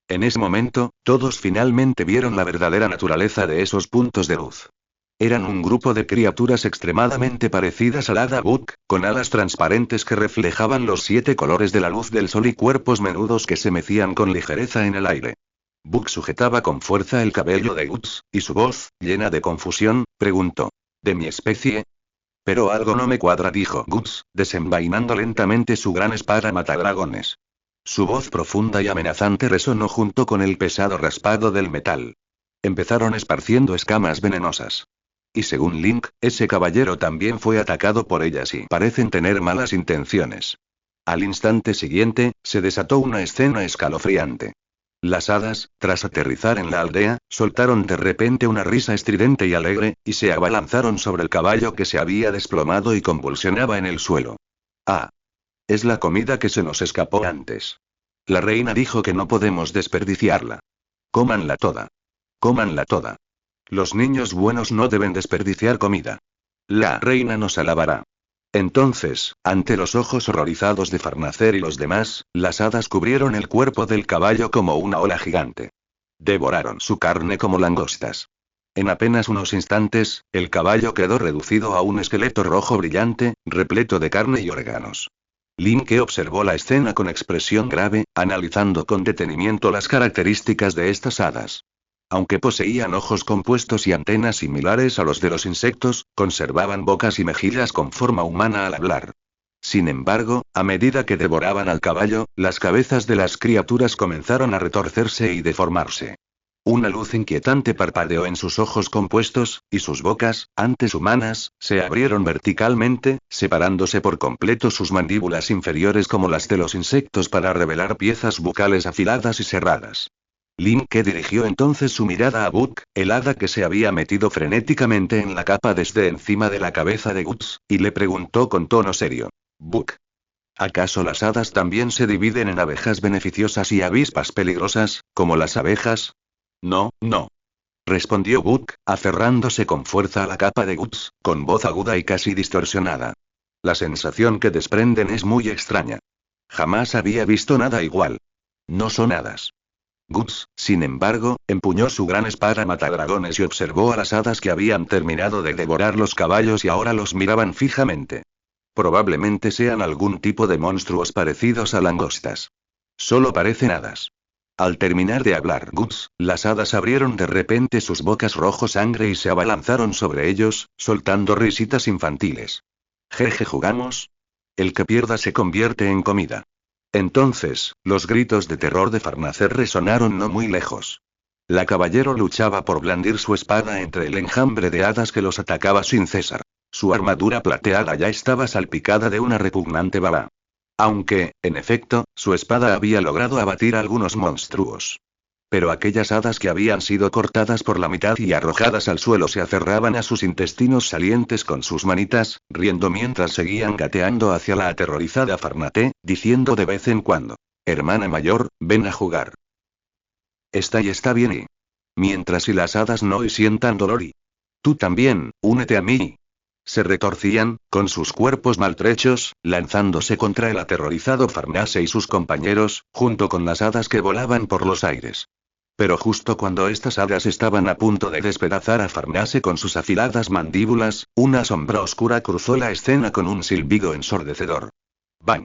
En ese momento, todos finalmente vieron la verdadera naturaleza de esos puntos de luz. Eran un grupo de criaturas extremadamente parecidas al Hada Buk, con alas transparentes que reflejaban los 7 colores de la luz del sol y cuerpos menudos que se mecían con ligereza en el aire. Buk sujetaba con fuerza el cabello de Guts, y su voz, llena de confusión, preguntó: ¿De mi especie? Pero algo no me cuadra, dijo Guts, desenvainando lentamente su gran espada matadragones. Su voz profunda y amenazante resonó junto con el pesado raspado del metal. Empezaron esparciendo escamas venenosas. Y según Link, ese caballero también fue atacado por ellas y parecen tener malas intenciones. Al instante siguiente, se desató una escena escalofriante. Las hadas, tras aterrizar en la aldea, soltaron de repente una risa estridente y alegre, y se abalanzaron sobre el caballo que se había desplomado y convulsionaba en el suelo. ¡Ah! Es la comida que se nos escapó antes. La reina dijo que no podemos desperdiciarla. Cómanla toda. Cómanla toda. Los niños buenos no deben desperdiciar comida. La reina nos alabará. Entonces, ante los ojos horrorizados de Farnacer y los demás, las hadas cubrieron el cuerpo del caballo como una ola gigante. Devoraron su carne como langostas. En apenas unos instantes, el caballo quedó reducido a un esqueleto rojo brillante, repleto de carne y órganos. Linke observó la escena con expresión grave, analizando con detenimiento las características de estas hadas. Aunque poseían ojos compuestos y antenas similares a los de los insectos, conservaban bocas y mejillas con forma humana al hablar. Sin embargo, a medida que devoraban al caballo, las cabezas de las criaturas comenzaron a retorcerse y deformarse. Una luz inquietante parpadeó en sus ojos compuestos, y sus bocas, antes humanas, se abrieron verticalmente, separándose por completo sus mandíbulas inferiores como las de los insectos para revelar piezas bucales afiladas y cerradas. Linke dirigió entonces su mirada a Book, el hada que se había metido frenéticamente en la capa desde encima de la cabeza de Guts, y le preguntó con tono serio: Book, ¿acaso las hadas también se dividen en abejas beneficiosas y avispas peligrosas, como las abejas? No, no. Respondió Book, aferrándose con fuerza a la capa de Guts, con voz aguda y casi distorsionada. La sensación que desprenden es muy extraña. Jamás había visto nada igual. No son hadas. Guts, sin embargo, empuñó su gran espada matadragones y observó a las hadas que habían terminado de devorar los caballos y ahora los miraban fijamente. Probablemente sean algún tipo de monstruos parecidos a langostas. Solo parecen hadas. Al terminar de hablar Guts, las hadas abrieron de repente sus bocas rojo sangre y se abalanzaron sobre ellos, soltando risitas infantiles. Jeje, ¿jugamos? El que pierda se convierte en comida. Entonces, los gritos de terror de Farnacer resonaron no muy lejos. La caballero luchaba por blandir su espada entre el enjambre de hadas que los atacaba sin cesar. Su armadura plateada ya estaba salpicada de una repugnante baba. Aunque, en efecto, su espada había logrado abatir a algunos monstruos. Pero aquellas hadas que habían sido cortadas por la mitad y arrojadas al suelo se aferraban a sus intestinos salientes con sus manitas, riendo mientras seguían gateando hacia la aterrorizada Farnaté, diciendo de vez en cuando: hermana mayor, ven a jugar. Está bien y... mientras y las hadas no y sientan dolor y... tú también, únete a mí. Se retorcían, con sus cuerpos maltrechos, lanzándose contra el aterrorizado Farnase y sus compañeros, junto con las hadas que volaban por los aires. Pero justo cuando estas hadas estaban a punto de despedazar a Farnase con sus afiladas mandíbulas, una sombra oscura cruzó la escena con un silbido ensordecedor. ¡Bang!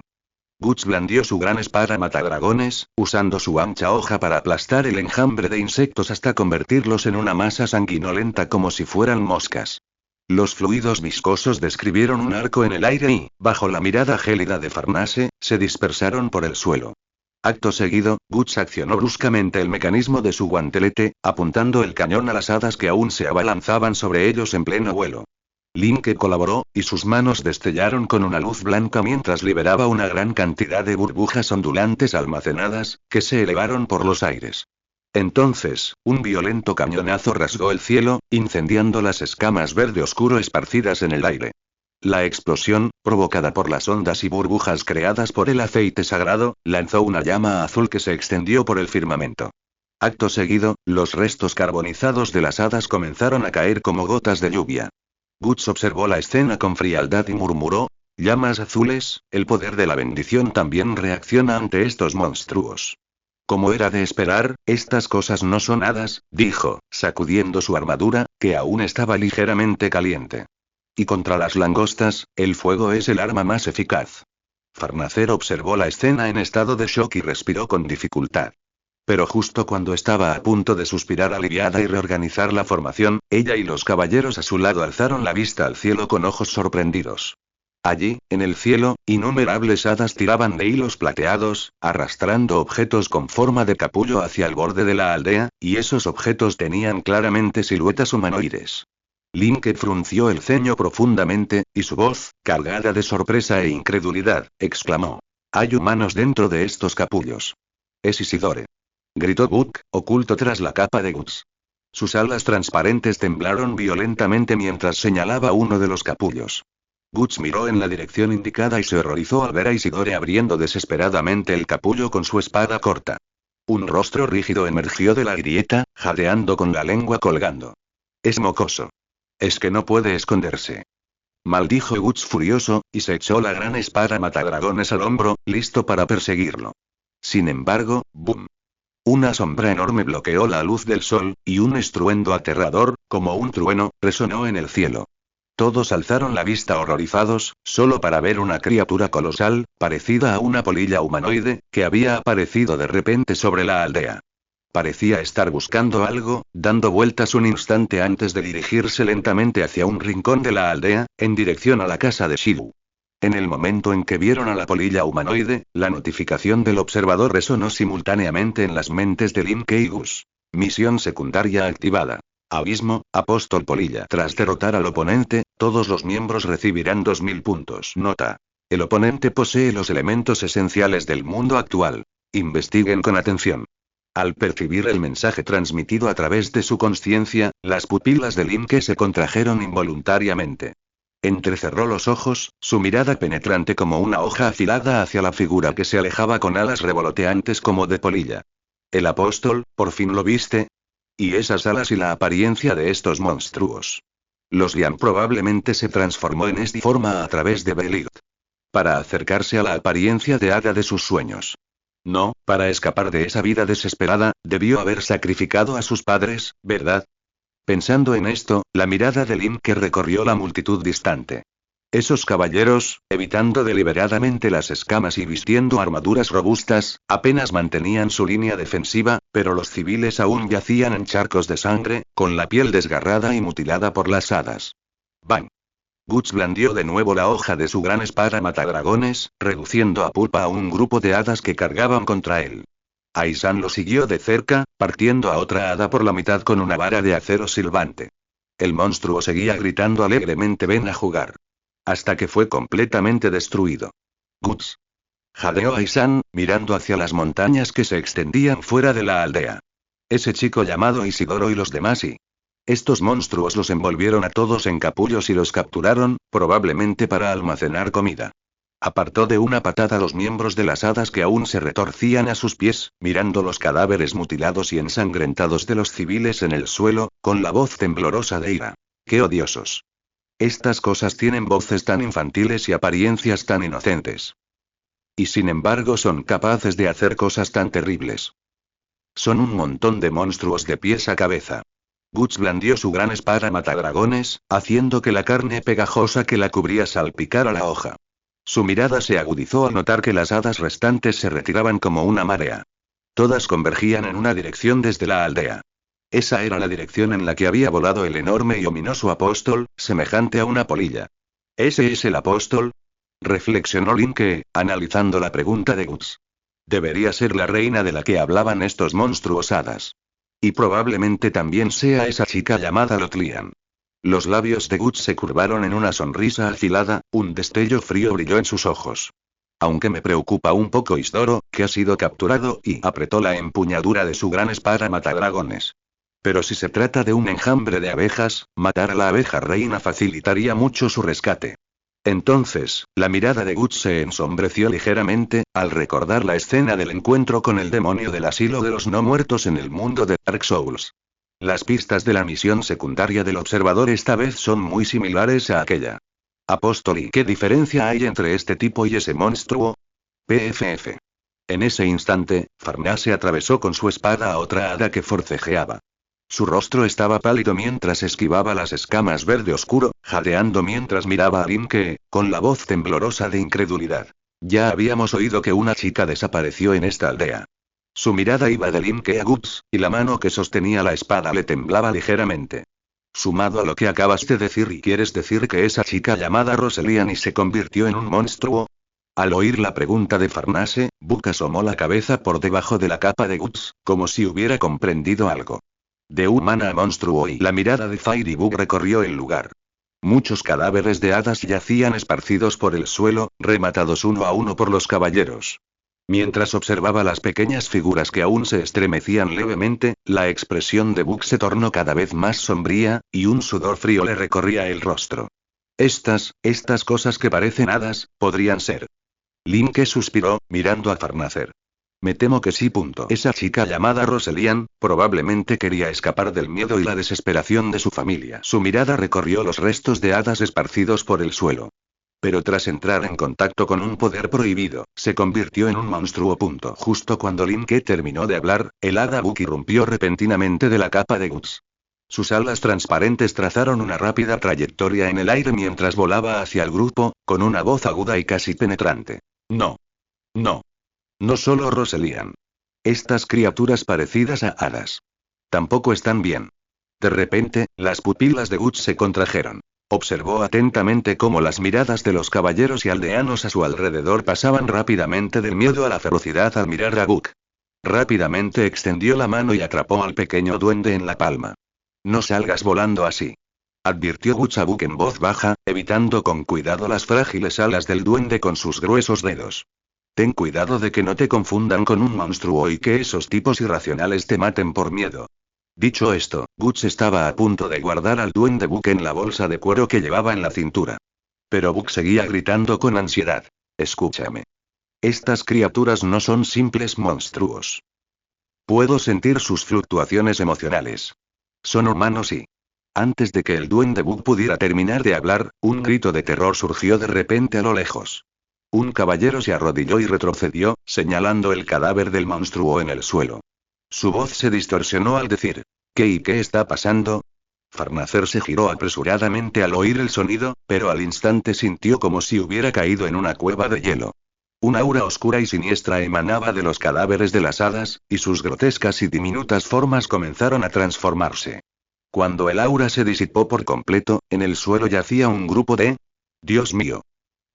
Guts blandió su gran espada matadragones, usando su ancha hoja para aplastar el enjambre de insectos hasta convertirlos en una masa sanguinolenta como si fueran moscas. Los fluidos viscosos describieron un arco en el aire y, bajo la mirada gélida de Farnase, se dispersaron por el suelo. Acto seguido, Guts accionó bruscamente el mecanismo de su guantelete, apuntando el cañón a las hadas que aún se abalanzaban sobre ellos en pleno vuelo. Linke colaboró, y sus manos destellaron con una luz blanca mientras liberaba una gran cantidad de burbujas ondulantes almacenadas, que se elevaron por los aires. Entonces, un violento cañonazo rasgó el cielo, incendiando las escamas verde oscuro esparcidas en el aire. La explosión, provocada por las ondas y burbujas creadas por el aceite sagrado, lanzó una llama azul que se extendió por el firmamento. Acto seguido, los restos carbonizados de las hadas comenzaron a caer como gotas de lluvia. Guts observó la escena con frialdad y murmuró: llamas azules, el poder de la bendición también reacciona ante estos monstruos. Como era de esperar, estas cosas no son hadas, dijo, sacudiendo su armadura, que aún estaba ligeramente caliente. Y contra las langostas, el fuego es el arma más eficaz. Farnacer observó la escena en estado de shock y respiró con dificultad. Pero justo cuando estaba a punto de suspirar aliviada y reorganizar la formación, ella y los caballeros a su lado alzaron la vista al cielo con ojos sorprendidos. Allí, en el cielo, innumerables hadas tiraban de hilos plateados, arrastrando objetos con forma de capullo hacia el borde de la aldea, y esos objetos tenían claramente siluetas humanoides. Linke frunció el ceño profundamente, y su voz, cargada de sorpresa e incredulidad, exclamó: hay humanos dentro de estos capullos. Es Isidore. Gritó Book, oculto tras la capa de Guts. Sus alas transparentes temblaron violentamente mientras señalaba uno de los capullos. Guts miró en la dirección indicada y se horrorizó al ver a Isidore abriendo desesperadamente el capullo con su espada corta. Un rostro rígido emergió de la grieta, jadeando con la lengua colgando. Es mocoso. Es que no puede esconderse. maldijo Guts furioso, y se echó la gran espada matadragones al hombro, listo para perseguirlo. Sin embargo, ¡boom! Una sombra enorme bloqueó la luz del sol, y un estruendo aterrador, como un trueno, resonó en el cielo. Todos alzaron la vista horrorizados, solo para ver una criatura colosal, parecida a una polilla humanoide, que había aparecido de repente sobre la aldea. Parecía estar buscando algo, dando vueltas un instante antes de dirigirse lentamente hacia un rincón de la aldea, en dirección a la casa de Shiru. En el momento en que vieron a la polilla humanoide, la notificación del observador resonó simultáneamente en las mentes de Lin Ke y Gus. Misión secundaria activada. Abismo, Apóstol Polilla. Tras derrotar al oponente, todos los miembros recibirán 2000 puntos. Nota. El oponente posee los elementos esenciales del mundo actual. Investiguen con atención. Al percibir el mensaje transmitido a través de su consciencia, las pupilas de Lin Ke se contrajeron involuntariamente. Entrecerró los ojos, su mirada penetrante como una hoja afilada hacia la figura que se alejaba con alas revoloteantes como de polilla. El apóstol, ¿por fin lo viste? Y esas alas y la apariencia de estos monstruos. Los Lian probablemente se transformó en esta forma a través de Belit. Para acercarse a la apariencia de hada de sus sueños. No, para escapar de esa vida desesperada, debió haber sacrificado a sus padres, ¿verdad? Pensando en esto, la mirada de Lin Ke recorrió la multitud distante. Esos caballeros, evitando deliberadamente las escamas y vistiendo armaduras robustas, apenas mantenían su línea defensiva, pero los civiles aún yacían en charcos de sangre, con la piel desgarrada y mutilada por las hadas. ¡Bang! Guts blandió de nuevo la hoja de su gran espada matadragones, reduciendo a pulpa a un grupo de hadas que cargaban contra él. Aisan lo siguió de cerca, partiendo a otra hada por la mitad con una vara de acero silbante. El monstruo seguía gritando alegremente «Ven a jugar». Hasta que fue completamente destruido. Guts. Jadeó Aisan, mirando hacia las montañas que se extendían fuera de la aldea. Ese chico llamado Isidoro y los demás y... Estos monstruos los envolvieron a todos en capullos y los capturaron, probablemente para almacenar comida. Apartó de una patada a los miembros de las hadas que aún se retorcían a sus pies, mirando los cadáveres mutilados y ensangrentados de los civiles en el suelo, con la voz temblorosa de ira. ¡Qué odiosos! Estas cosas tienen voces tan infantiles y apariencias tan inocentes. Y sin embargo son capaces de hacer cosas tan terribles. Son un montón de monstruos de pies a cabeza. Guts blandió su gran espada matadragones, haciendo que la carne pegajosa que la cubría salpicara la hoja. Su mirada se agudizó al notar que las hadas restantes se retiraban como una marea. Todas convergían en una dirección desde la aldea. Esa era la dirección en la que había volado el enorme y ominoso apóstol, semejante a una polilla. ¿Ese es el apóstol? Reflexionó Lin Ke, analizando la pregunta de Guts. Debería ser la reina de la que hablaban estos monstruos hadas. Y probablemente también sea esa chica llamada Lotlian. Los labios de Guts se curvaron en una sonrisa afilada, un destello frío brilló en sus ojos. Aunque me preocupa un poco Isidoro, que ha sido capturado, y apretó la empuñadura de su gran espada matadragones. Pero si se trata de un enjambre de abejas, matar a la abeja reina facilitaría mucho su rescate. Entonces, la mirada de Guts se ensombreció ligeramente, al recordar la escena del encuentro con el demonio del asilo de los no muertos en el mundo de Dark Souls. Las pistas de la misión secundaria del observador esta vez son muy similares a aquella. Apóstol, ¿y qué diferencia hay entre este tipo y ese monstruo? PFF. En ese instante, Farnase atravesó con su espada a otra hada que forcejeaba. Su rostro estaba pálido mientras esquivaba las escamas verde oscuro, jadeando mientras miraba a Lin Ke, con la voz temblorosa de incredulidad. Ya habíamos oído que una chica desapareció en esta aldea. Su mirada iba de Lin Ke a Guts, y la mano que sostenía la espada le temblaba ligeramente. Sumado a lo que acabas de decir, ¿y quieres decir que esa chica llamada Roseliani se convirtió en un monstruo? Al oír la pregunta de Farnase, Buck asomó la cabeza por debajo de la capa de Guts, como si hubiera comprendido algo. De humana a monstruo, y la mirada de Fire y Buck recorrió el lugar. Muchos cadáveres de hadas yacían esparcidos por el suelo, rematados uno a uno por los caballeros. Mientras observaba las pequeñas figuras que aún se estremecían levemente, la expresión de Buck se tornó cada vez más sombría, y un sudor frío le recorría el rostro. Estas cosas que parecen hadas, podrían ser. Lin Ke suspiró, mirando a Farnacer. Me temo que sí. Esa chica llamada Rosalian, probablemente quería escapar del miedo y la desesperación de su familia. Su mirada recorrió los restos de hadas esparcidos por el suelo. Pero tras entrar en contacto con un poder prohibido, se convirtió en un monstruo. Justo cuando Linke terminó de hablar, el hada Book irrumpió repentinamente de la capa de Guts. Sus alas transparentes trazaron una rápida trayectoria en el aire mientras volaba hacia el grupo, con una voz aguda y casi penetrante. No. No. No solo Rosalian. Estas criaturas parecidas a hadas. Tampoco están bien. De repente, las pupilas de Guts se contrajeron. Observó atentamente cómo las miradas de los caballeros y aldeanos a su alrededor pasaban rápidamente del miedo a la ferocidad al mirar a Book. Rápidamente extendió la mano y atrapó al pequeño duende en la palma. No salgas volando así. Advirtió Guts a Book en voz baja, evitando con cuidado las frágiles alas del duende con sus gruesos dedos. Ten cuidado de que no te confundan con un monstruo y que esos tipos irracionales te maten por miedo. Dicho esto, Guts estaba a punto de guardar al duende Book en la bolsa de cuero que llevaba en la cintura. Pero Book seguía gritando con ansiedad. Escúchame. Estas criaturas no son simples monstruos. Puedo sentir sus fluctuaciones emocionales. Son humanos y... Antes de que el duende Book pudiera terminar de hablar, un grito de terror surgió de repente a lo lejos. Un caballero se arrodilló y retrocedió, señalando el cadáver del monstruo en el suelo. Su voz se distorsionó al decir: ¿Qué y qué está pasando? Farnacer se giró apresuradamente al oír el sonido, pero al instante sintió como si hubiera caído en una cueva de hielo. Un aura oscura y siniestra emanaba de los cadáveres de las hadas, y sus grotescas y diminutas formas comenzaron a transformarse. Cuando el aura se disipó por completo, en el suelo yacía un grupo de... ¡Dios mío!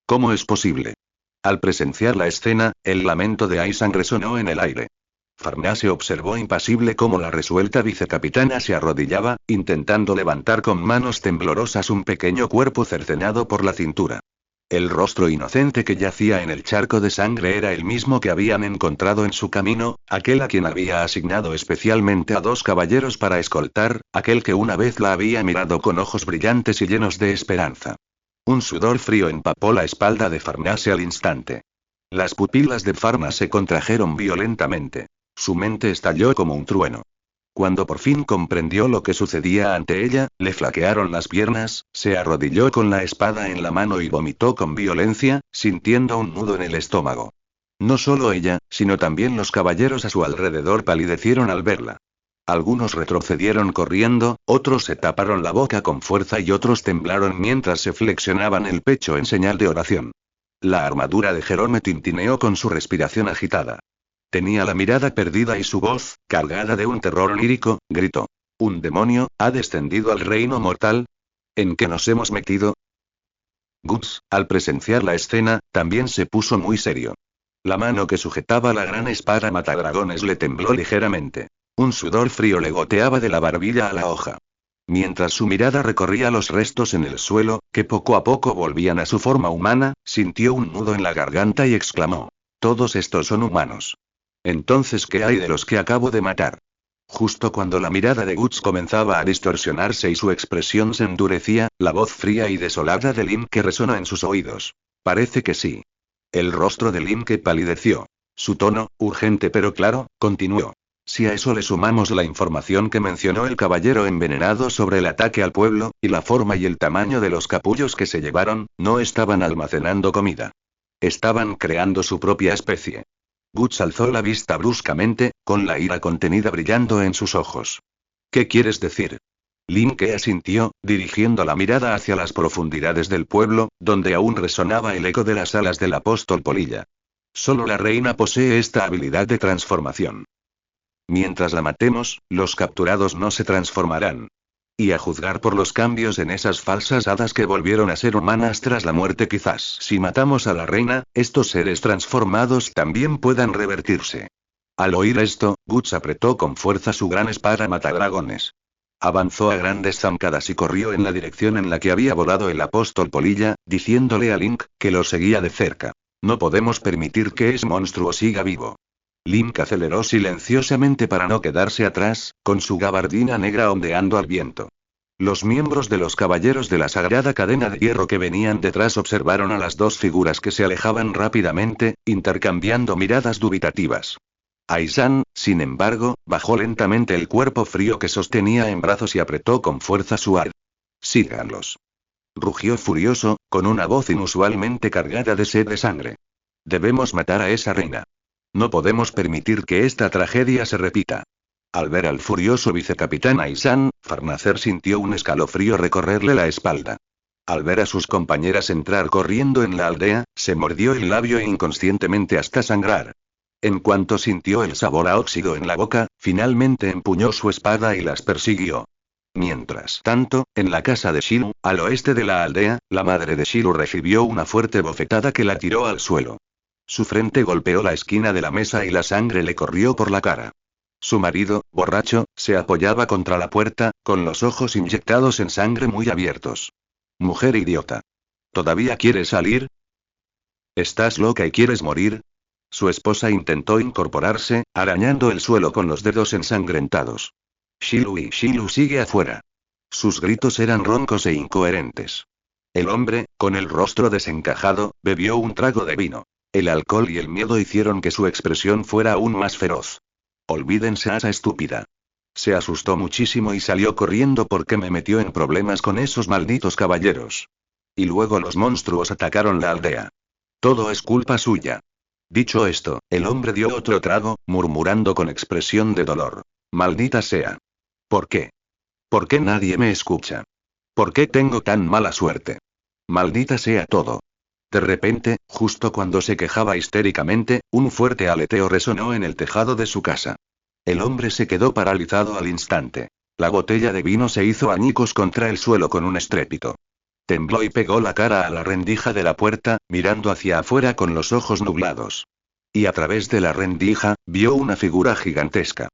¿Cómo es posible? Al presenciar la escena, el lamento de Aisan resonó en el aire. Farnase observó impasible cómo la resuelta vicecapitana se arrodillaba, intentando levantar con manos temblorosas un pequeño cuerpo cercenado por la cintura. El rostro inocente que yacía en el charco de sangre era el mismo que habían encontrado en su camino, aquel a quien había asignado especialmente a 2 caballeros para escoltar, aquel que una vez la había mirado con ojos brillantes y llenos de esperanza. Un sudor frío empapó la espalda de Farnase al instante. Las pupilas de Farna se contrajeron violentamente. Su mente estalló como un trueno. Cuando por fin comprendió lo que sucedía ante ella, le flaquearon las piernas, se arrodilló con la espada en la mano y vomitó con violencia, sintiendo un nudo en el estómago. No solo ella, sino también los caballeros a su alrededor palidecieron al verla. Algunos retrocedieron corriendo, otros se taparon la boca con fuerza y otros temblaron mientras se flexionaban el pecho en señal de oración. La armadura de Jerome tintineó con su respiración agitada. Tenía la mirada perdida y su voz, cargada de un terror onírico, gritó: ¿Un demonio ha descendido al reino mortal? ¿En qué nos hemos metido? Guts, al presenciar la escena, también se puso muy serio. La mano que sujetaba la gran espada matadragones le tembló ligeramente. Un sudor frío le goteaba de la barbilla a la hoja. Mientras su mirada recorría los restos en el suelo, que poco a poco volvían a su forma humana, sintió un nudo en la garganta y exclamó: «Todos estos son humanos. Entonces, ¿qué hay de los que acabo de matar?». Justo cuando la mirada de Guts comenzaba a distorsionarse y su expresión se endurecía, la voz fría y desolada de Linke resonó en sus oídos. «Parece que sí». El rostro de Linke palideció. Su tono, urgente pero claro, continuó: «Si a eso le sumamos la información que mencionó el caballero envenenado sobre el ataque al pueblo, y la forma y el tamaño de los capullos que se llevaron, no estaban almacenando comida. Estaban creando su propia especie». Guts alzó la vista bruscamente, con la ira contenida brillando en sus ojos. «¿Qué quieres decir?». Linke asintió, dirigiendo la mirada hacia las profundidades del pueblo, donde aún resonaba el eco de las alas del apóstol Polilla. «Solo la reina posee esta habilidad de transformación. Mientras la matemos, los capturados no se transformarán. Y a juzgar por los cambios en esas falsas hadas que volvieron a ser humanas tras la muerte, quizás si matamos a la reina, estos seres transformados también puedan revertirse». Al oír esto, Guts apretó con fuerza su gran espada matadragones. Avanzó a grandes zancadas y corrió en la dirección en la que había volado el apóstol Polilla, diciéndole a Link, que lo seguía de cerca: «No podemos permitir que ese monstruo siga vivo». Link aceleró silenciosamente para no quedarse atrás, con su gabardina negra ondeando al viento. Los miembros de los caballeros de la sagrada cadena de hierro que venían detrás observaron a las 2 figuras que se alejaban rápidamente, intercambiando miradas dubitativas. Aisan, sin embargo, bajó lentamente el cuerpo frío que sostenía en brazos y apretó con fuerza su ar. Síganlos. Rugió furioso, con una voz inusualmente cargada de sed de sangre. Debemos matar a esa reina. No podemos permitir que esta tragedia se repita. Al ver al furioso vicecapitán Aisan, Farnacer sintió un escalofrío recorrerle la espalda. Al ver a sus compañeras entrar corriendo en la aldea, se mordió el labio inconscientemente hasta sangrar. En cuanto sintió el sabor a óxido en la boca, finalmente empuñó su espada y las persiguió. Mientras tanto, en la casa de Shilu, al oeste de la aldea, la madre de Shilu recibió una fuerte bofetada que la tiró al suelo. Su frente golpeó la esquina de la mesa y la sangre le corrió por la cara. Su marido, borracho, se apoyaba contra la puerta, con los ojos inyectados en sangre muy abiertos. Mujer idiota. ¿Todavía quieres salir? ¿Estás loca y quieres morir? Su esposa intentó incorporarse, arañando el suelo con los dedos ensangrentados. Shilu sigue afuera. Sus gritos eran roncos e incoherentes. El hombre, con el rostro desencajado, bebió un trago de vino. El alcohol y el miedo hicieron que su expresión fuera aún más feroz. Olvídense a esa estúpida. Se asustó muchísimo y salió corriendo porque me metió en problemas con esos malditos caballeros. Y luego los monstruos atacaron la aldea. Todo es culpa suya. Dicho esto, el hombre dio otro trago, murmurando con expresión de dolor. Maldita sea. ¿Por qué? ¿Por qué nadie me escucha? ¿Por qué tengo tan mala suerte? Maldita sea todo. De repente, justo cuando se quejaba histéricamente, un fuerte aleteo resonó en el tejado de su casa. El hombre se quedó paralizado al instante. La botella de vino se hizo añicos contra el suelo con un estrépito. Tembló y pegó la cara a la rendija de la puerta, mirando hacia afuera con los ojos nublados. Y a través de la rendija, vio una figura gigantesca.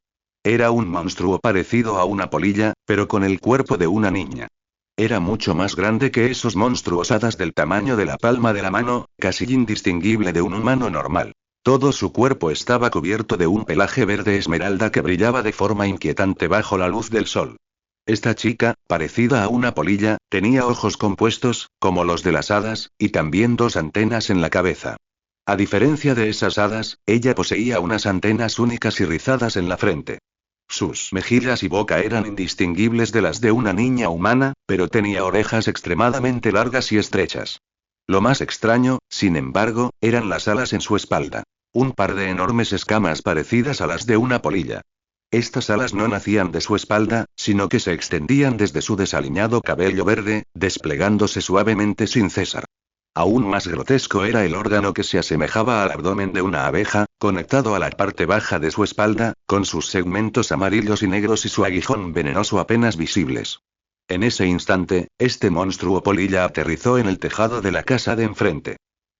Era un monstruo parecido a una polilla, pero con el cuerpo de una niña. Era mucho más grande que esos monstruos hadas del tamaño de la palma de la mano, casi indistinguible de un humano normal. Todo su cuerpo estaba cubierto de un pelaje verde esmeralda que brillaba de forma inquietante bajo la luz del sol. Esta chica, parecida a una polilla, tenía ojos compuestos, como los de las hadas, y también dos antenas en la cabeza. A diferencia de esas hadas, ella poseía unas antenas únicas y rizadas en la frente. Sus mejillas y boca eran indistinguibles de las de una niña humana, pero tenía orejas extremadamente largas y estrechas. Lo más extraño, sin embargo, eran las alas en su espalda. Un par de enormes escamas parecidas a las de una polilla. Estas alas no nacían de su espalda, sino que se extendían desde su desaliñado cabello verde, desplegándose suavemente sin cesar. Aún más grotesco era el órgano que se asemejaba al abdomen de una abeja, conectado a la parte baja de su espalda, con sus segmentos amarillos y negros y su aguijón venenoso apenas visibles. En ese instante, este monstruo polilla aterrizó en el tejado de la casa de enfrente.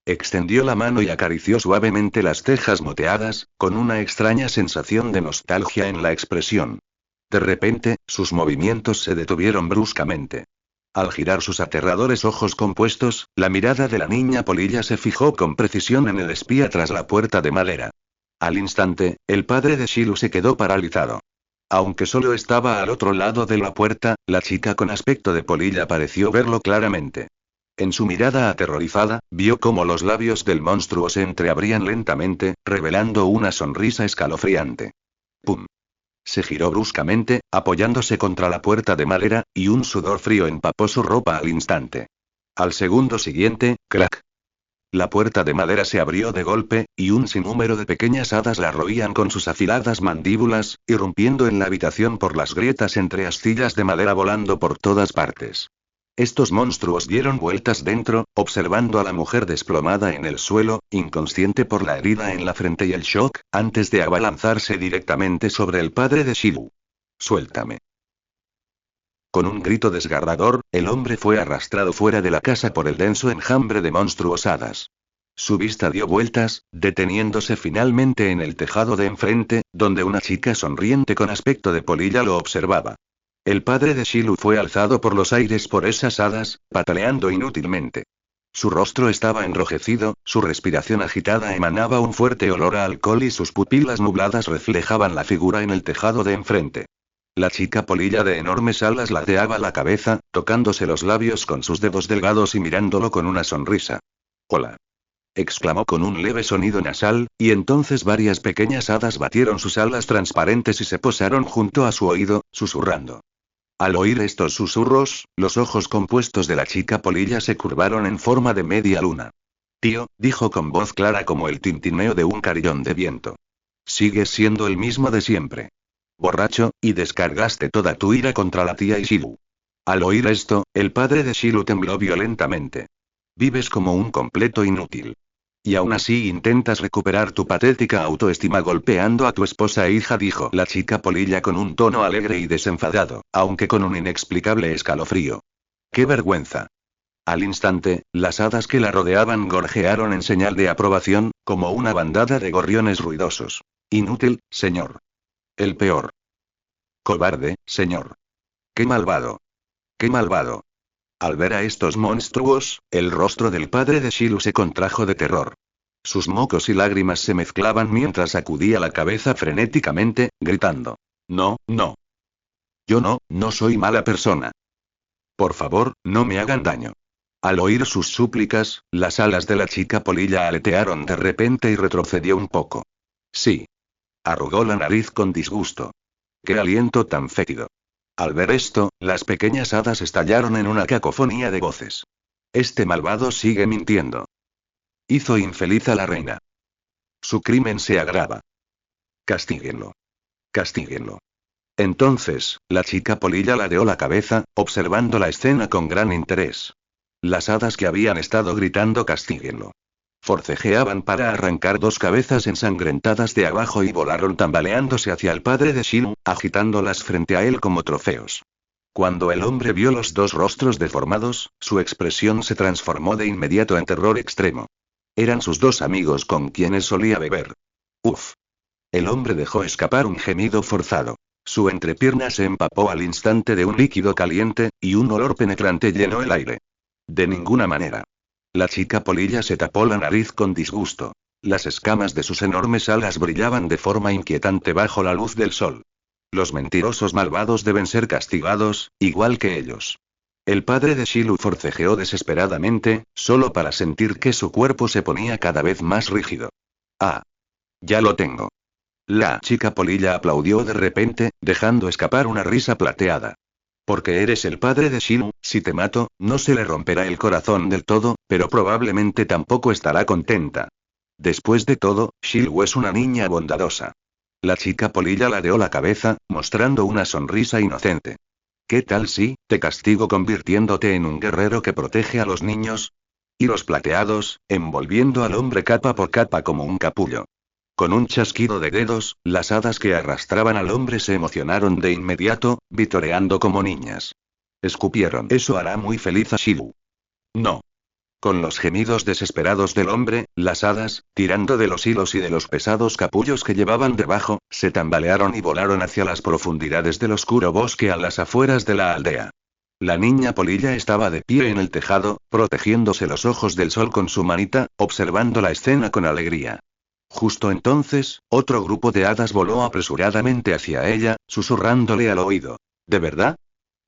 Extendió la mano y acarició suavemente las cejas moteadas, con una extraña sensación de nostalgia en la expresión. De repente, sus movimientos se detuvieron bruscamente. Al girar sus aterradores ojos compuestos, la mirada de la niña polilla se fijó con precisión en el espía tras la puerta de madera. Al instante, el padre de Shilu se quedó paralizado. Aunque solo estaba al otro lado de la puerta, la chica con aspecto de polilla pareció verlo claramente. En su mirada aterrorizada, vio cómo los labios del monstruo se entreabrían lentamente, revelando una sonrisa escalofriante. ¡Pum! Se giró bruscamente, apoyándose contra la puerta de madera, y un sudor frío empapó su ropa al instante. Al segundo siguiente, ¡crack! La puerta de madera se abrió de golpe, y un sinnúmero de pequeñas hadas la roían con sus afiladas mandíbulas, irrumpiendo en la habitación por las grietas entre astillas de madera volando por todas partes. Estos monstruos dieron vueltas dentro, observando a la mujer desplomada en el suelo, inconsciente por la herida en la frente y el shock, antes de abalanzarse directamente sobre el padre de Shilu. ¡Suéltame! Con un grito desgarrador, el hombre fue arrastrado fuera de la casa por el denso enjambre de monstruos hadas. Su vista dio vueltas, deteniéndose finalmente en el tejado de enfrente, donde una chica sonriente con aspecto de polilla lo observaba. El padre de Shilu fue alzado por los aires por esas hadas, pataleando inútilmente. Su rostro estaba enrojecido, su respiración agitada emanaba un fuerte olor a alcohol y sus pupilas nubladas reflejaban la figura en el tejado de enfrente. La chica polilla de enormes alas ladeaba la cabeza, tocándose los labios con sus dedos delgados y mirándolo con una sonrisa. Hola. exclamó con un leve sonido nasal, y entonces varias pequeñas hadas batieron sus alas transparentes y se posaron junto a su oído, susurrando. Al oír estos susurros, los ojos compuestos de la chica polilla se curvaron en forma de media luna. Tío, dijo con voz clara como el tintineo de un carillón de viento. Sigues siendo el mismo de siempre. Borracho, y descargaste toda tu ira contra la tía y Shilu. Al oír esto, el padre de Shilu tembló violentamente. Vives como un completo inútil. Y aún así intentas recuperar tu patética autoestima golpeando a tu esposa e hija, dijo la chica polilla con un tono alegre y desenfadado, aunque con un inexplicable escalofrío. ¡Qué vergüenza! Al instante, las hadas que la rodeaban gorjearon en señal de aprobación, como una bandada de gorriones ruidosos. Inútil, señor. El peor. Cobarde, señor. ¡Qué malvado! ¡Qué malvado! Al ver a estos monstruos, el rostro del padre de Shilu se contrajo de terror. Sus mocos y lágrimas se mezclaban mientras sacudía la cabeza frenéticamente, gritando. No, no. Yo no soy mala persona. Por favor, no me hagan daño. Al oír sus súplicas, las alas de la chica polilla aletearon de repente y retrocedió un poco. Sí. Arrugó la nariz con disgusto. ¡Qué aliento tan fétido! Al ver esto, las pequeñas hadas estallaron en una cacofonía de voces. Este malvado sigue mintiendo. Hizo infeliz a la reina. Su crimen se agrava. Castíguenlo. Castíguenlo. Entonces, la chica polilla ladeó la cabeza, observando la escena con gran interés. Las hadas que habían estado gritando castíguenlo forcejeaban para arrancar dos cabezas ensangrentadas de abajo y volaron tambaleándose hacia el padre de Shilu, agitándolas frente a él como trofeos. Cuando el hombre vio los dos rostros deformados, su expresión se transformó de inmediato en terror extremo. Eran sus dos amigos con quienes solía beber. Uf. El hombre dejó escapar un gemido forzado. Su entrepierna se empapó al instante de un líquido caliente, y un olor penetrante llenó el aire. De ninguna manera. La chica polilla se tapó la nariz con disgusto. Las escamas de sus enormes alas brillaban de forma inquietante bajo la luz del sol. Los mentirosos malvados deben ser castigados, igual que ellos. El padre de Shilu forcejeó desesperadamente, solo para sentir que su cuerpo se ponía cada vez más rígido. Ah. Ya lo tengo. La chica polilla aplaudió de repente, dejando escapar una risa plateada. Porque eres el padre de Shilu, si te mato, no se le romperá el corazón del todo, pero probablemente tampoco estará contenta. Después de todo, Shilu es una niña bondadosa. La chica polilla ladeó la cabeza, mostrando una sonrisa inocente. ¿Qué tal si te castigo convirtiéndote en un guerrero que protege a los niños? Y los plateados, envolviendo al hombre capa por capa como un capullo. Con un chasquido de dedos, las hadas que arrastraban al hombre se emocionaron de inmediato, vitoreando como niñas. Escupieron. Eso hará muy feliz a Shilu. No. Con los gemidos desesperados del hombre, las hadas, tirando de los hilos y de los pesados capullos que llevaban debajo, se tambalearon y volaron hacia las profundidades del oscuro bosque a las afueras de la aldea. La niña polilla estaba de pie en el tejado, protegiéndose los ojos del sol con su manita, observando la escena con alegría. Justo entonces, otro grupo de hadas voló apresuradamente hacia ella, susurrándole al oído. ¿De verdad?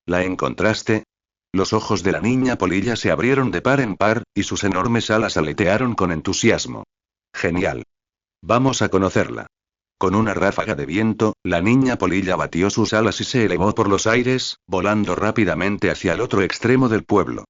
¿La encontraste? Los ojos de la niña polilla se abrieron de par en par, y sus enormes alas aletearon con entusiasmo. Genial. Vamos a conocerla. Con una ráfaga de viento, la niña polilla batió sus alas y se elevó por los aires, volando rápidamente hacia el otro extremo del pueblo.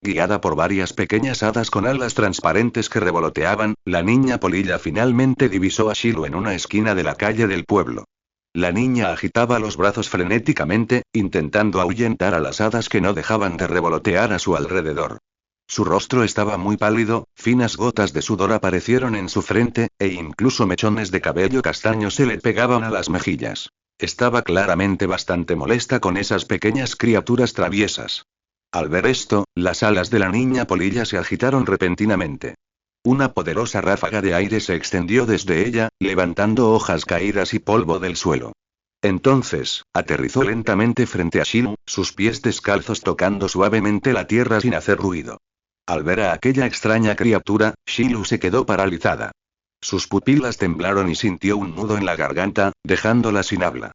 Guiada por varias pequeñas hadas con alas transparentes que revoloteaban, la niña polilla finalmente divisó a Shilu en una esquina de la calle del pueblo. La niña agitaba los brazos frenéticamente, intentando ahuyentar a las hadas que no dejaban de revolotear a su alrededor. Su rostro estaba muy pálido, finas gotas de sudor aparecieron en su frente, e incluso mechones de cabello castaño se le pegaban a las mejillas. Estaba claramente bastante molesta con esas pequeñas criaturas traviesas. Al ver esto, las alas de la niña polilla se agitaron repentinamente. Una poderosa ráfaga de aire se extendió desde ella, levantando hojas caídas y polvo del suelo. Entonces, aterrizó lentamente frente a Shilu, sus pies descalzos tocando suavemente la tierra sin hacer ruido. Al ver a aquella extraña criatura, Shilu se quedó paralizada. Sus pupilas temblaron y sintió un nudo en la garganta, dejándola sin habla.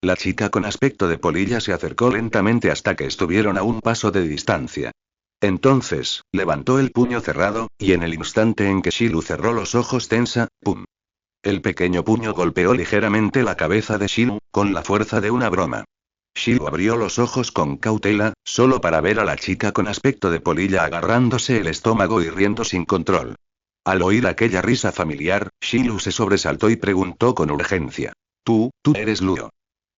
La chica con aspecto de polilla se acercó lentamente hasta que estuvieron a un paso de distancia. Entonces, levantó el puño cerrado, y en el instante en que Shilu cerró los ojos tensa, ¡pum! El pequeño puño golpeó ligeramente la cabeza de Shilu, con la fuerza de una broma. Shilu abrió los ojos con cautela, solo para ver a la chica con aspecto de polilla agarrándose el estómago y riendo sin control. Al oír aquella risa familiar, Shilu se sobresaltó y preguntó con urgencia. Tú eres Luo.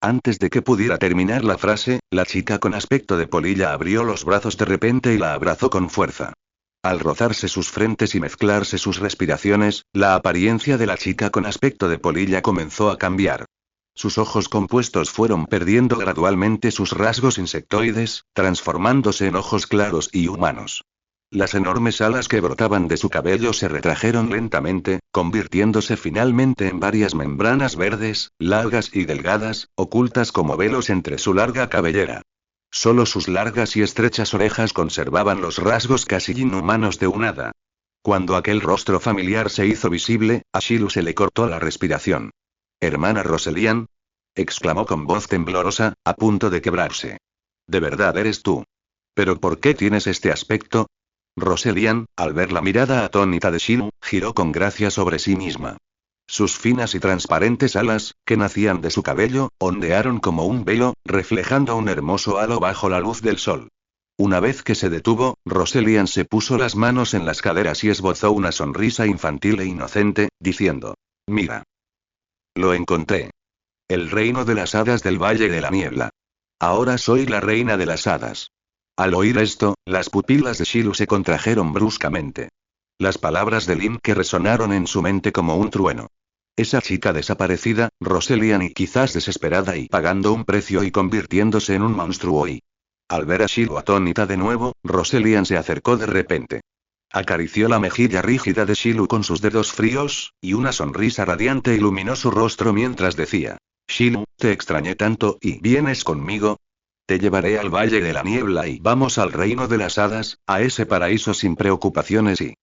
Antes de que pudiera terminar la frase, la chica con aspecto de polilla abrió los brazos de repente y la abrazó con fuerza. Al rozarse sus frentes y mezclarse sus respiraciones, la apariencia de la chica con aspecto de polilla comenzó a cambiar. Sus ojos compuestos fueron perdiendo gradualmente sus rasgos insectoides, transformándose en ojos claros y humanos. Las enormes alas que brotaban de su cabello se retrajeron lentamente, convirtiéndose finalmente en varias membranas verdes, largas y delgadas, ocultas como velos entre su larga cabellera. Solo sus largas y estrechas orejas conservaban los rasgos casi inhumanos de un hada. Cuando aquel rostro familiar se hizo visible, a Shilu se le cortó la respiración. «¿Hermana Roselian?», exclamó con voz temblorosa, a punto de quebrarse. «¿De verdad eres tú? ¿Pero por qué tienes este aspecto?». Roselian, al ver la mirada atónita de Shilu, giró con gracia sobre sí misma. Sus finas y transparentes alas, que nacían de su cabello, ondearon como un velo, reflejando un hermoso halo bajo la luz del sol. Una vez que se detuvo, Roselian se puso las manos en las caderas y esbozó una sonrisa infantil e inocente, diciendo: «Mira. Lo encontré. El reino de las hadas del Valle de la Niebla. Ahora soy la reina de las hadas». Al oír esto, las pupilas de Shilu se contrajeron bruscamente. Las palabras de Lin que resonaron en su mente como un trueno. Esa chica desaparecida, Roselian y quizás desesperada y pagando un precio y convirtiéndose en un monstruo y... Al ver a Shilu atónita de nuevo, Roselian se acercó de repente. Acarició la mejilla rígida de Shilu con sus dedos fríos, y una sonrisa radiante iluminó su rostro mientras decía: «Shilu, te extrañé tanto, ¿y vienes conmigo? Te llevaré al Valle de la Niebla y vamos al reino de las hadas, a ese paraíso sin preocupaciones y